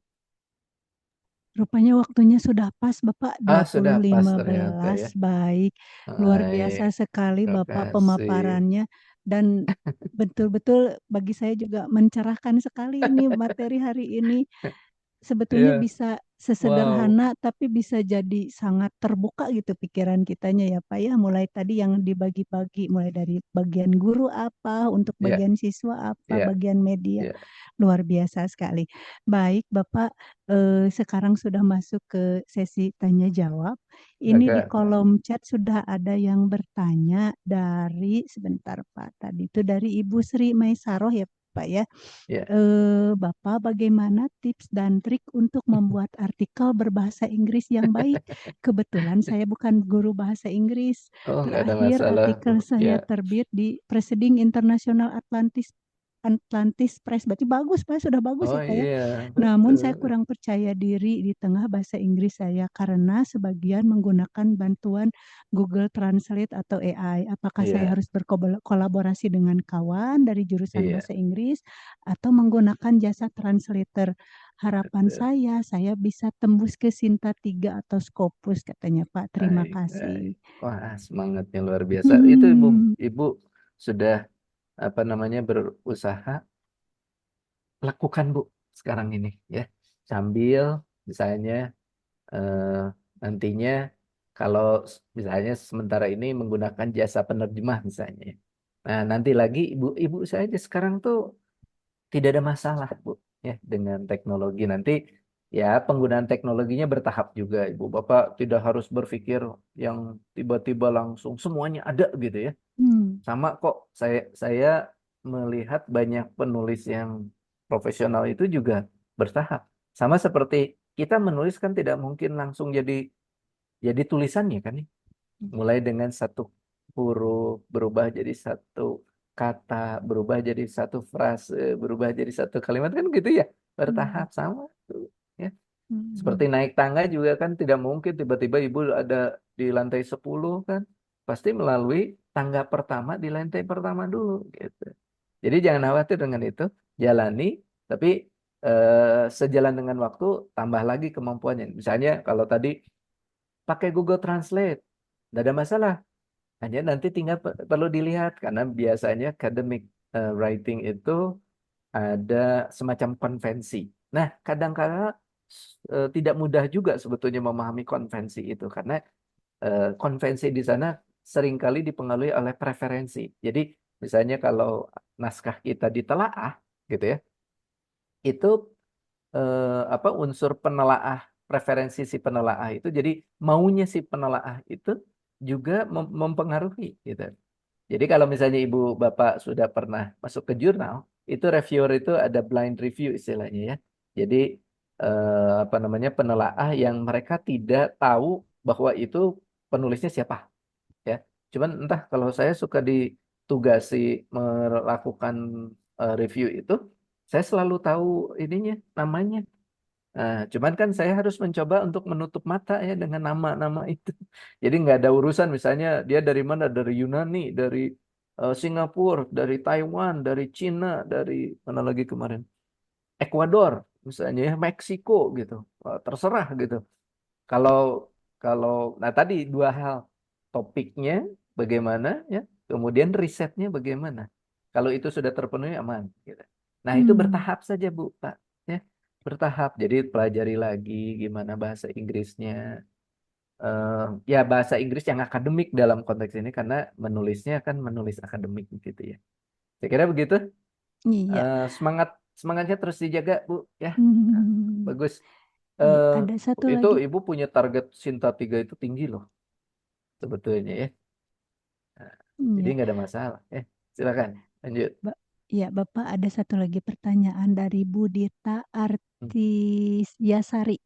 Rupanya waktunya sudah pas, Bapak, Sudah pas ternyata 20.15. ya. Baik, luar Baik, biasa sekali terima Bapak kasih. pemaparannya dan betul-betul bagi saya juga mencerahkan sekali ini materi hari ini. sebetulnya Iya, bisa wow. sesederhana tapi bisa jadi sangat terbuka gitu pikiran kitanya ya Pak ya. Mulai tadi yang dibagi-bagi, mulai dari bagian guru apa, untuk Iya, bagian siswa apa, iya, bagian media. iya. Luar biasa sekali. Baik Bapak, sekarang sudah masuk ke sesi tanya jawab. Ini di Oke, kolom chat sudah ada yang bertanya dari, sebentar Pak, tadi itu dari Ibu Sri Maisaroh ya Pak ya. iya. Bapak, bagaimana tips dan trik untuk membuat artikel berbahasa Inggris yang baik? Kebetulan saya bukan guru bahasa Inggris. Oh, nggak ada Terakhir masalah, Bu. artikel Ya, saya terbit di Proceeding International Atlantis Press. Berarti bagus, Pak. Sudah bagus oh ya, Pak ya. iya, Namun saya betul. kurang percaya diri di tengah bahasa Inggris saya karena sebagian menggunakan bantuan Google Translate atau AI. Apakah saya Iya, harus berkolaborasi dengan kawan dari jurusan iya, bahasa Inggris atau menggunakan jasa translator? Harapan betul. saya bisa tembus ke Sinta 3 atau Scopus katanya Pak. Terima Baik, baik. kasih. Wah, semangatnya luar biasa. Itu Hmm, Ibu sudah apa namanya berusaha lakukan Bu sekarang ini ya. Sambil misalnya eh, nantinya kalau misalnya sementara ini menggunakan jasa penerjemah misalnya. Nah, nanti lagi ibu saja sekarang tuh tidak ada masalah, Bu, ya dengan teknologi. Nanti ya penggunaan teknologinya bertahap juga, Ibu. Bapak tidak harus berpikir yang tiba-tiba langsung semuanya ada gitu ya. hmm, Sama kok saya melihat banyak penulis yang profesional itu juga bertahap. Sama seperti kita menulis kan tidak mungkin langsung jadi tulisannya kan nih. Mulai dengan satu huruf berubah jadi satu kata, berubah jadi satu frase, berubah jadi satu kalimat kan gitu ya. Bertahap hmm, sama tuh ya. Seperti hmm, naik tangga juga kan tidak mungkin tiba-tiba ibu ada di lantai 10 kan. Pasti melalui tangga pertama di lantai pertama dulu gitu. Jadi jangan khawatir dengan itu, jalani, tapi sejalan dengan waktu tambah lagi kemampuannya. Misalnya kalau tadi pakai Google Translate, tidak ada masalah. Hanya nanti tinggal perlu dilihat karena biasanya academic writing itu ada semacam konvensi. Nah, kadang-kala tidak mudah juga sebetulnya memahami konvensi itu karena konvensi di sana seringkali dipengaruhi oleh preferensi. Jadi, misalnya kalau naskah kita ditelaah gitu ya, itu apa unsur penelaah preferensi si penelaah itu jadi maunya si penelaah itu juga mempengaruhi gitu. Jadi kalau misalnya ibu bapak sudah pernah masuk ke jurnal, itu reviewer itu ada blind review istilahnya ya. Jadi apa namanya penelaah yang mereka tidak tahu bahwa itu penulisnya siapa ya. Cuman entah kalau saya suka ditugasi melakukan review itu, saya selalu tahu ininya namanya. Nah, cuman kan saya harus mencoba untuk menutup mata ya dengan nama-nama itu. Jadi nggak ada urusan misalnya dia dari mana, dari Yunani, dari Singapura, dari Taiwan, dari Cina, dari mana lagi kemarin, Ekuador, misalnya ya, Meksiko gitu. Wah, terserah gitu. Kalau kalau nah tadi dua hal, topiknya bagaimana ya, kemudian risetnya bagaimana. Kalau itu sudah terpenuhi aman gitu. Nah, itu hmm. bertahap saja Bu, Pak ya. Bertahap. Jadi pelajari lagi gimana bahasa Inggrisnya. Eh, ya bahasa Inggris yang akademik dalam konteks ini karena menulisnya kan menulis akademik gitu ya. Saya kira begitu. Iya. Semangat semangatnya terus dijaga Bu ya. Nah, Hmm. bagus. Iya, Eh, ada satu itu lagi. Ibu punya target Sinta 3 itu tinggi loh sebetulnya ya. Nah, jadi Iya, nggak ada masalah. Silakan lanjut. iya, Bapak ada satu lagi pertanyaan dari Budita Hmm. Artisyasari.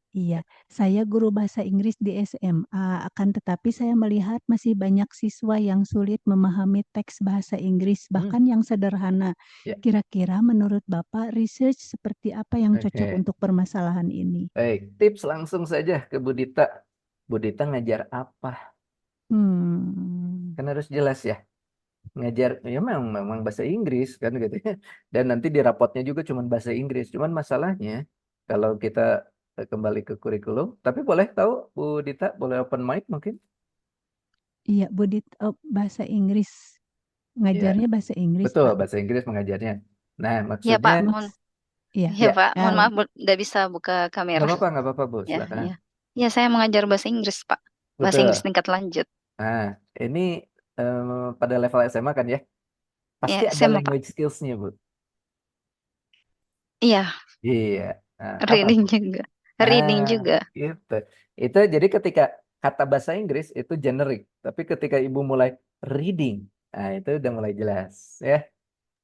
Iya, saya guru bahasa Inggris di SMA, akan tetapi saya melihat masih banyak siswa yang sulit memahami teks bahasa Inggris, Hmm, bahkan yang sederhana. ya, Kira-kira menurut Bapak, research seperti apa yang cocok oke. untuk permasalahan ini? Baik, tips langsung saja ke Budita. Budita ngajar apa? Hmm, Kan harus jelas ya. Ngajar ya memang bahasa Inggris kan gitu ya. Dan nanti di rapotnya juga cuma bahasa Inggris. Cuman masalahnya kalau kita kembali ke kurikulum, tapi boleh tahu Bu Dita, boleh open mic mungkin? iya, Budita, bahasa Inggris. Ya, Ngajarnya bahasa Inggris, betul Pak. bahasa Inggris mengajarnya. Nah, Ya maksudnya Pak, Maks Iya. Ya, Ya, Pak. Mohon Ya, maaf, nggak bisa buka kamera. nggak apa-apa, Bu. Ya, Silakan. ya. Ya, saya mengajar bahasa Inggris, Pak. Bahasa Inggris Betul. tingkat lanjut. Nah, ini pada level SMA kan ya? Pasti Ya, ada SMA, Pak. language skills-nya, Bu. Iya, Iya. Nah, apa, reading Bu? juga. Reading Ah, juga. gitu. Itu jadi ketika kata bahasa Inggris itu generik, tapi ketika Ibu mulai reading, nah itu udah mulai jelas ya.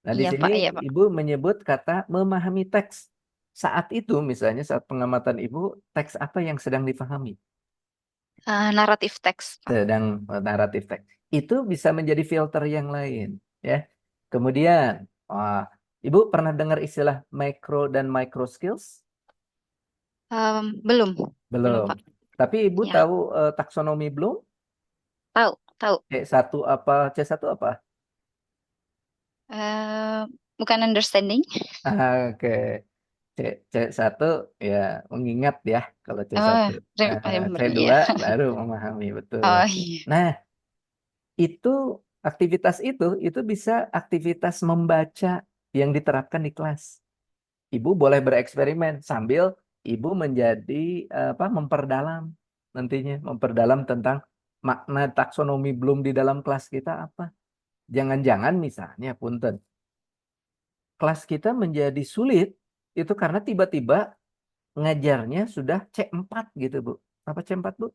Nah, di Iya, sini Pak. Iya, Pak. Ibu menyebut kata memahami teks. Saat itu misalnya saat pengamatan Ibu, teks apa yang sedang dipahami? Naratif teks, Pak. Sedang naratif teks. Itu bisa menjadi filter yang lain ya. Kemudian, Ibu pernah dengar istilah micro dan micro skills? Belum. Belum, Belum. Pak. Tapi Ibu Ya, tahu taksonomi Bloom? tahu. Tahu. C1 apa? C1 apa? Eh, bukan understanding. Oke. C, C1 ya mengingat ya kalau Oh, C1. remember. C2 Iya. baru memahami, betul. Oh, iya. Nah, itu aktivitas itu bisa aktivitas membaca yang diterapkan di kelas. Ibu boleh bereksperimen sambil ibu menjadi memperdalam nantinya, memperdalam tentang makna taksonomi Bloom di dalam kelas kita apa. Jangan-jangan misalnya, punten, kelas kita menjadi sulit itu karena tiba-tiba ngajarnya sudah C4 gitu, Bu. Apa C4, Bu?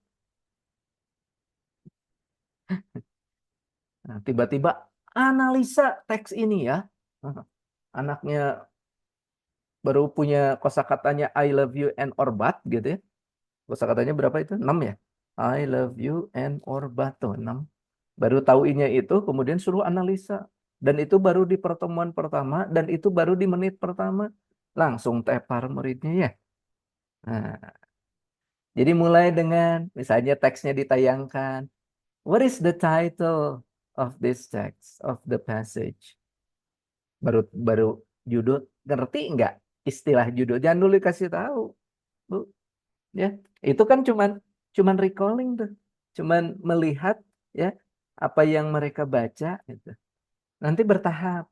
Nah, tiba-tiba analisa teks ini ya. Anaknya baru punya kosakatanya I love you and or but gitu ya. Kosakatanya berapa itu? 6 ya? I love you and or but tuh 6. Baru tahu inya itu kemudian suruh analisa. Dan itu baru di pertemuan pertama dan itu baru di menit pertama. Langsung tepar muridnya ya. Nah, jadi mulai dengan misalnya teksnya ditayangkan. What is the title of this text, of the passage? Baru baru judul, ngerti nggak istilah judul? Jangan dulu kasih tahu, Bu. Ya, itu kan cuman recalling tuh. Cuman melihat ya apa yang mereka baca gitu. Nanti bertahap.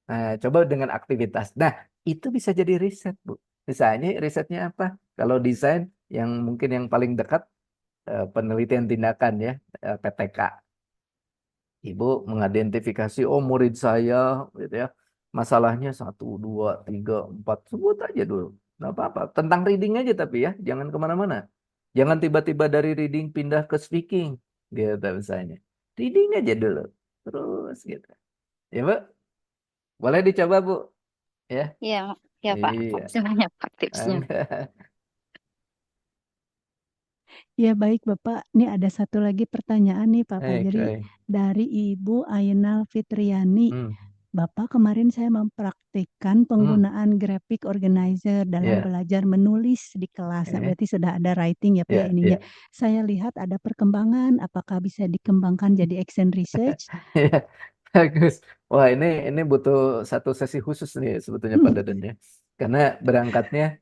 Nah, coba dengan aktivitas. Nah, itu bisa jadi riset, Bu. Misalnya risetnya apa? Kalau desain yang mungkin yang paling dekat penelitian tindakan ya, PTK. Ibu mengidentifikasi, oh murid saya, gitu ya, masalahnya 1, 2, 3, 4, sebut aja dulu. Nggak apa-apa. Tentang reading aja tapi ya, jangan kemana-mana. Jangan tiba-tiba dari reading pindah ke speaking, gitu misalnya. Reading aja dulu, terus gitu. Ya, Bu, boleh dicoba, Bu. Ya, Iya, ya, Pak. iya. Makasih banyak, Pak, tipsnya. ya baik Bapak. Ini ada satu lagi pertanyaan nih Pak Baik, Fajri baik. dari Ibu Ainal Fitriani. Hmm, Bapak kemarin saya mempraktikkan penggunaan graphic organizer dalam ya, belajar menulis di kelas. Nah, ya, berarti sudah ada writing ya Pak ya ya, ininya. ya. Saya lihat ada perkembangan. Apakah bisa dikembangkan jadi action research? Iya, bagus. Wah, ini butuh satu sesi khusus nih sebetulnya Pak Dadan ya. Karena berangkatnya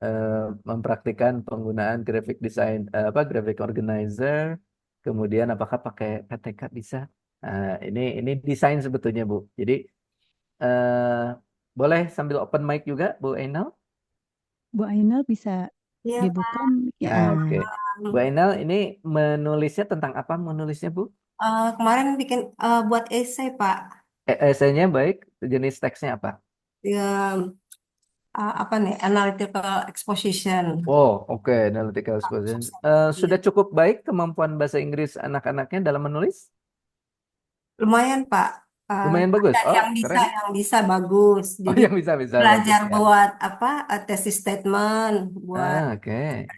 eh, mempraktikkan penggunaan graphic design graphic organizer, kemudian apakah pakai KTK bisa? Nah, ini desain sebetulnya, Bu. Jadi eh, boleh sambil open mic juga, Bu Ainal? Bu Ainal bisa Iya, dibuka Pak. ya. Oke. Bu Ainal ini menulisnya tentang apa menulisnya, Bu? Kemarin bikin buat esai, Pak. Esainya baik, jenis teksnya apa? Ya, apa nih? Analytical exposition. Oh, oke, Analytical exposition. Iya. Sudah cukup baik kemampuan bahasa Inggris anak-anaknya dalam menulis? Lumayan, Pak. Lumayan bagus. Ada Oh, keren. yang bisa bagus. Oh, Jadi yang bisa bagus belajar ya. buat apa? Tesis statement, buat. Oke.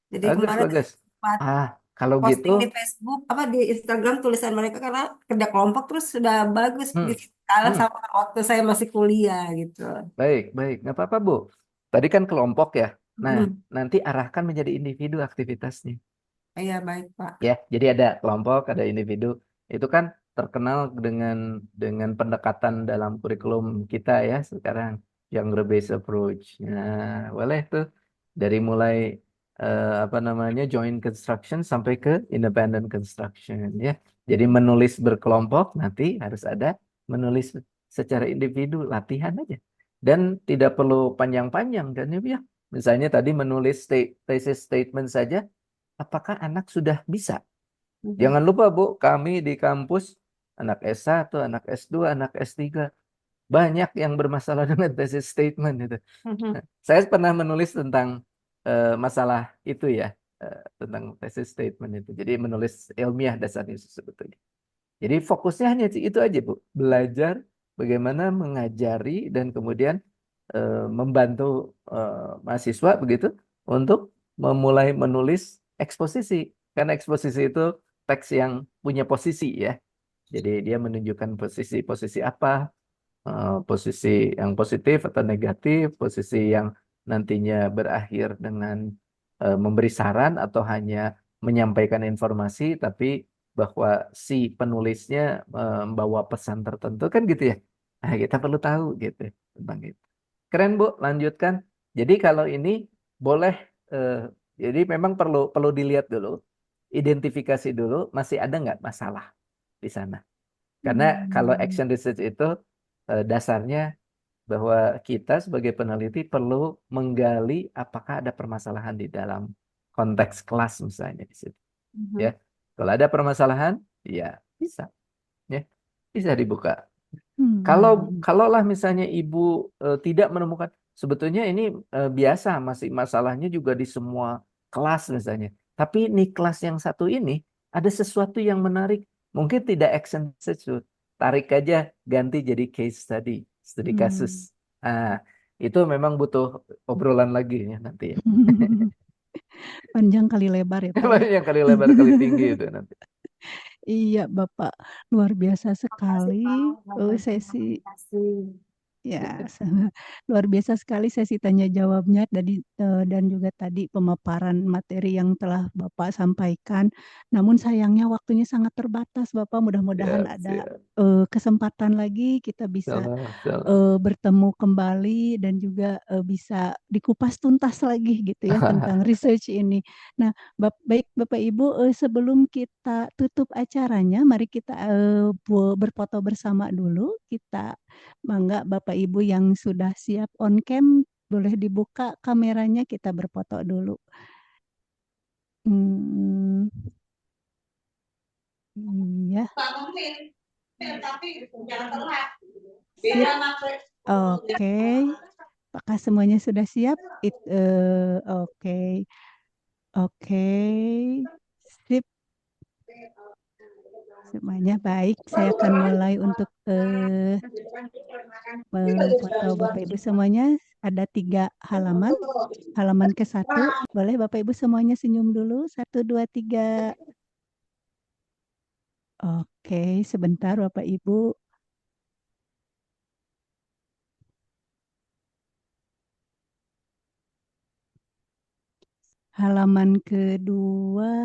Jadi Bagus, kemarin bagus. sempat Kalau gitu, posting di Facebook, apa di Instagram tulisan mereka karena kerja kelompok terus sudah bagus hmm, gitu. Kalah hmm, sama waktu saya masih kuliah gitu. baik, baik. Nggak apa-apa, Bu. Tadi kan kelompok ya. Nah, Hmm. nanti arahkan menjadi individu aktivitasnya. Iya, baik, Pak. Ya, jadi ada kelompok, ada individu. Itu kan terkenal dengan pendekatan dalam kurikulum kita ya sekarang, younger based approach. Nah, boleh tuh dari mulai joint construction sampai ke independent construction ya. Jadi menulis berkelompok nanti harus ada menulis secara individu, latihan aja. Dan tidak perlu panjang-panjang kan ya. Misalnya tadi menulis thesis statement saja, apakah anak sudah bisa? Jangan lupa Bu, kami di kampus anak S1, anak S2, anak S3 banyak yang bermasalah dengan thesis statement itu. Nah, saya pernah menulis tentang masalah itu ya, tentang thesis statement itu. Jadi menulis ilmiah dasarnya sebetulnya. Jadi fokusnya hanya itu aja Bu, belajar bagaimana mengajari dan kemudian membantu mahasiswa begitu untuk memulai menulis eksposisi. Karena eksposisi itu teks yang punya posisi ya. Jadi dia menunjukkan posisi-posisi apa, posisi yang positif atau negatif, posisi yang nantinya berakhir dengan memberi saran atau hanya menyampaikan informasi, tapi bahwa si penulisnya membawa pesan tertentu kan gitu ya. Nah, kita perlu tahu gitu tentang itu. Keren Bu, lanjutkan. Jadi kalau ini boleh, jadi memang perlu dilihat dulu, identifikasi dulu masih ada nggak masalah di sana. Karena kalau action research itu dasarnya bahwa kita sebagai peneliti perlu menggali apakah ada permasalahan di dalam konteks kelas misalnya di situ. Ya, kalau ada permasalahan, ya bisa, ya bisa dibuka. Kalaulah misalnya Ibu tidak menemukan, sebetulnya ini biasa, masih masalahnya juga di semua kelas misalnya. Tapi ini kelas yang satu ini ada sesuatu yang menarik, mungkin tidak action research, tarik aja ganti jadi case study, studi kasus. Nah, itu memang butuh obrolan lagi ya nanti ya. Panjang kali lebar ya Pak ya. Banyak kali lebar kali tinggi itu nanti. Iya Bapak, luar biasa sekali sesi. Ya, luar biasa sekali sesi tanya jawabnya tadi dan juga tadi pemaparan materi yang telah Bapak sampaikan. Namun sayangnya waktunya sangat terbatas, Bapak. Mudah-mudahan ada kesempatan lagi kita bisa bertemu kembali dan juga bisa dikupas tuntas lagi gitu ya tentang research ini. Nah, baik Bapak Ibu, sebelum kita tutup acaranya, mari kita berfoto bersama dulu. Kita mangga Bapak Ibu yang sudah siap on cam, boleh dibuka kameranya, kita berfoto dulu. Iya. Sip. Oke. Apakah semuanya sudah siap? Oke. Oke. Sip. Semuanya baik. Saya akan mulai untuk foto Bapak Ibu semuanya. Ada 3 halaman. Halaman ke-1. Boleh Bapak Ibu semuanya senyum dulu. 1, 2, 3. Oke, sebentar Bapak Ibu. Halaman kedua.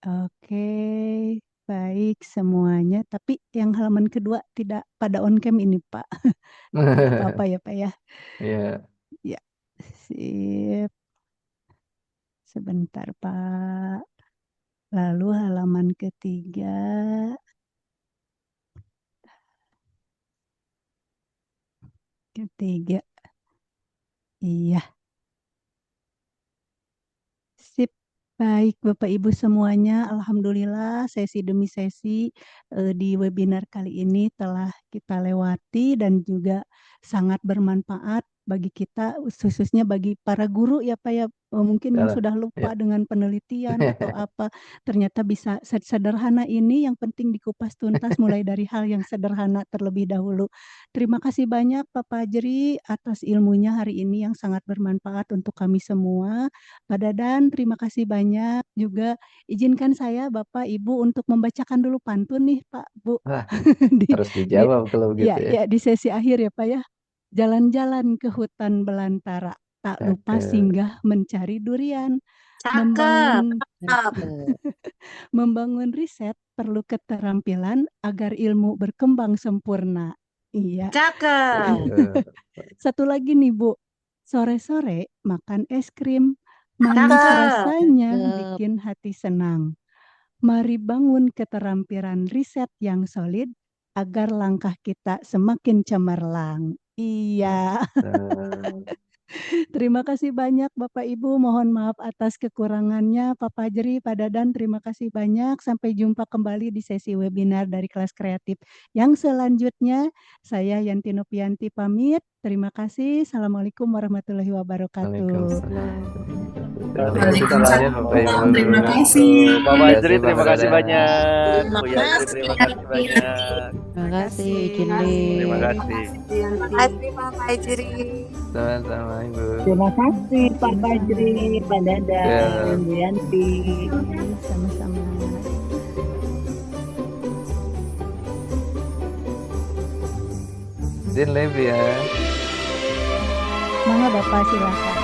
Oke, baik semuanya. Tapi yang halaman kedua tidak pada on cam ini Pak. Tidak apa-apa ya Pak ya. Iya. Ya, sip. Sebentar Pak. Lalu halaman ketiga. Ketiga. Iya. Sip. Baik Bapak Ibu semuanya, alhamdulillah sesi demi sesi di webinar kali ini telah kita lewati dan juga sangat bermanfaat bagi kita, khususnya bagi para guru ya Pak ya, mungkin yang sudah lupa dengan penelitian atau apa, ternyata bisa sederhana ini, yang penting dikupas tuntas mulai dari hal yang sederhana terlebih dahulu. Terima kasih banyak Pak Fajri atas ilmunya hari ini yang sangat bermanfaat untuk kami semua. Pak Dadan, terima kasih banyak. Juga izinkan saya Bapak Ibu untuk membacakan dulu pantun nih Pak Bu. Harus dijawab kalau gitu ya. Ya, di sesi akhir ya Pak ya. Jalan-jalan ke hutan belantara, tak lupa singgah mencari durian. Membangun riset perlu keterampilan agar ilmu berkembang sempurna. Iya. Cakep. Satu lagi nih Bu. Sore-sore makan es krim. Manis rasanya bikin hati senang. Mari bangun keterampilan riset yang solid agar langkah kita semakin cemerlang. Iya. Eh, Terima kasih banyak Bapak Ibu. Mohon maaf atas kekurangannya. Pak Fajri, Pak Dadan, terima kasih banyak. Sampai jumpa kembali di sesi webinar dari kelas kreatif yang selanjutnya. Saya Yanti Nopianti pamit. Terima kasih. Assalamualaikum warahmatullahi wabarakatuh. Waalaikumsalam. Terima kasih semuanya Waalaikumsalam. Bapak Ibu. Terima kasih. Pak Terima Fajri, kasih Pak terima kasih Dadan. banyak. Terima Bu Yanti, kasih. terima kasih banyak. Terima kasih, izin Terima live. kasih. Terima kasih Pak Fajri. Sama-sama Ibu. Terima kasih Pak Fajri, Pak Ya, Dadan, Bu Yanti. Sama-sama. izin live ya. Monggo Bapak silakan.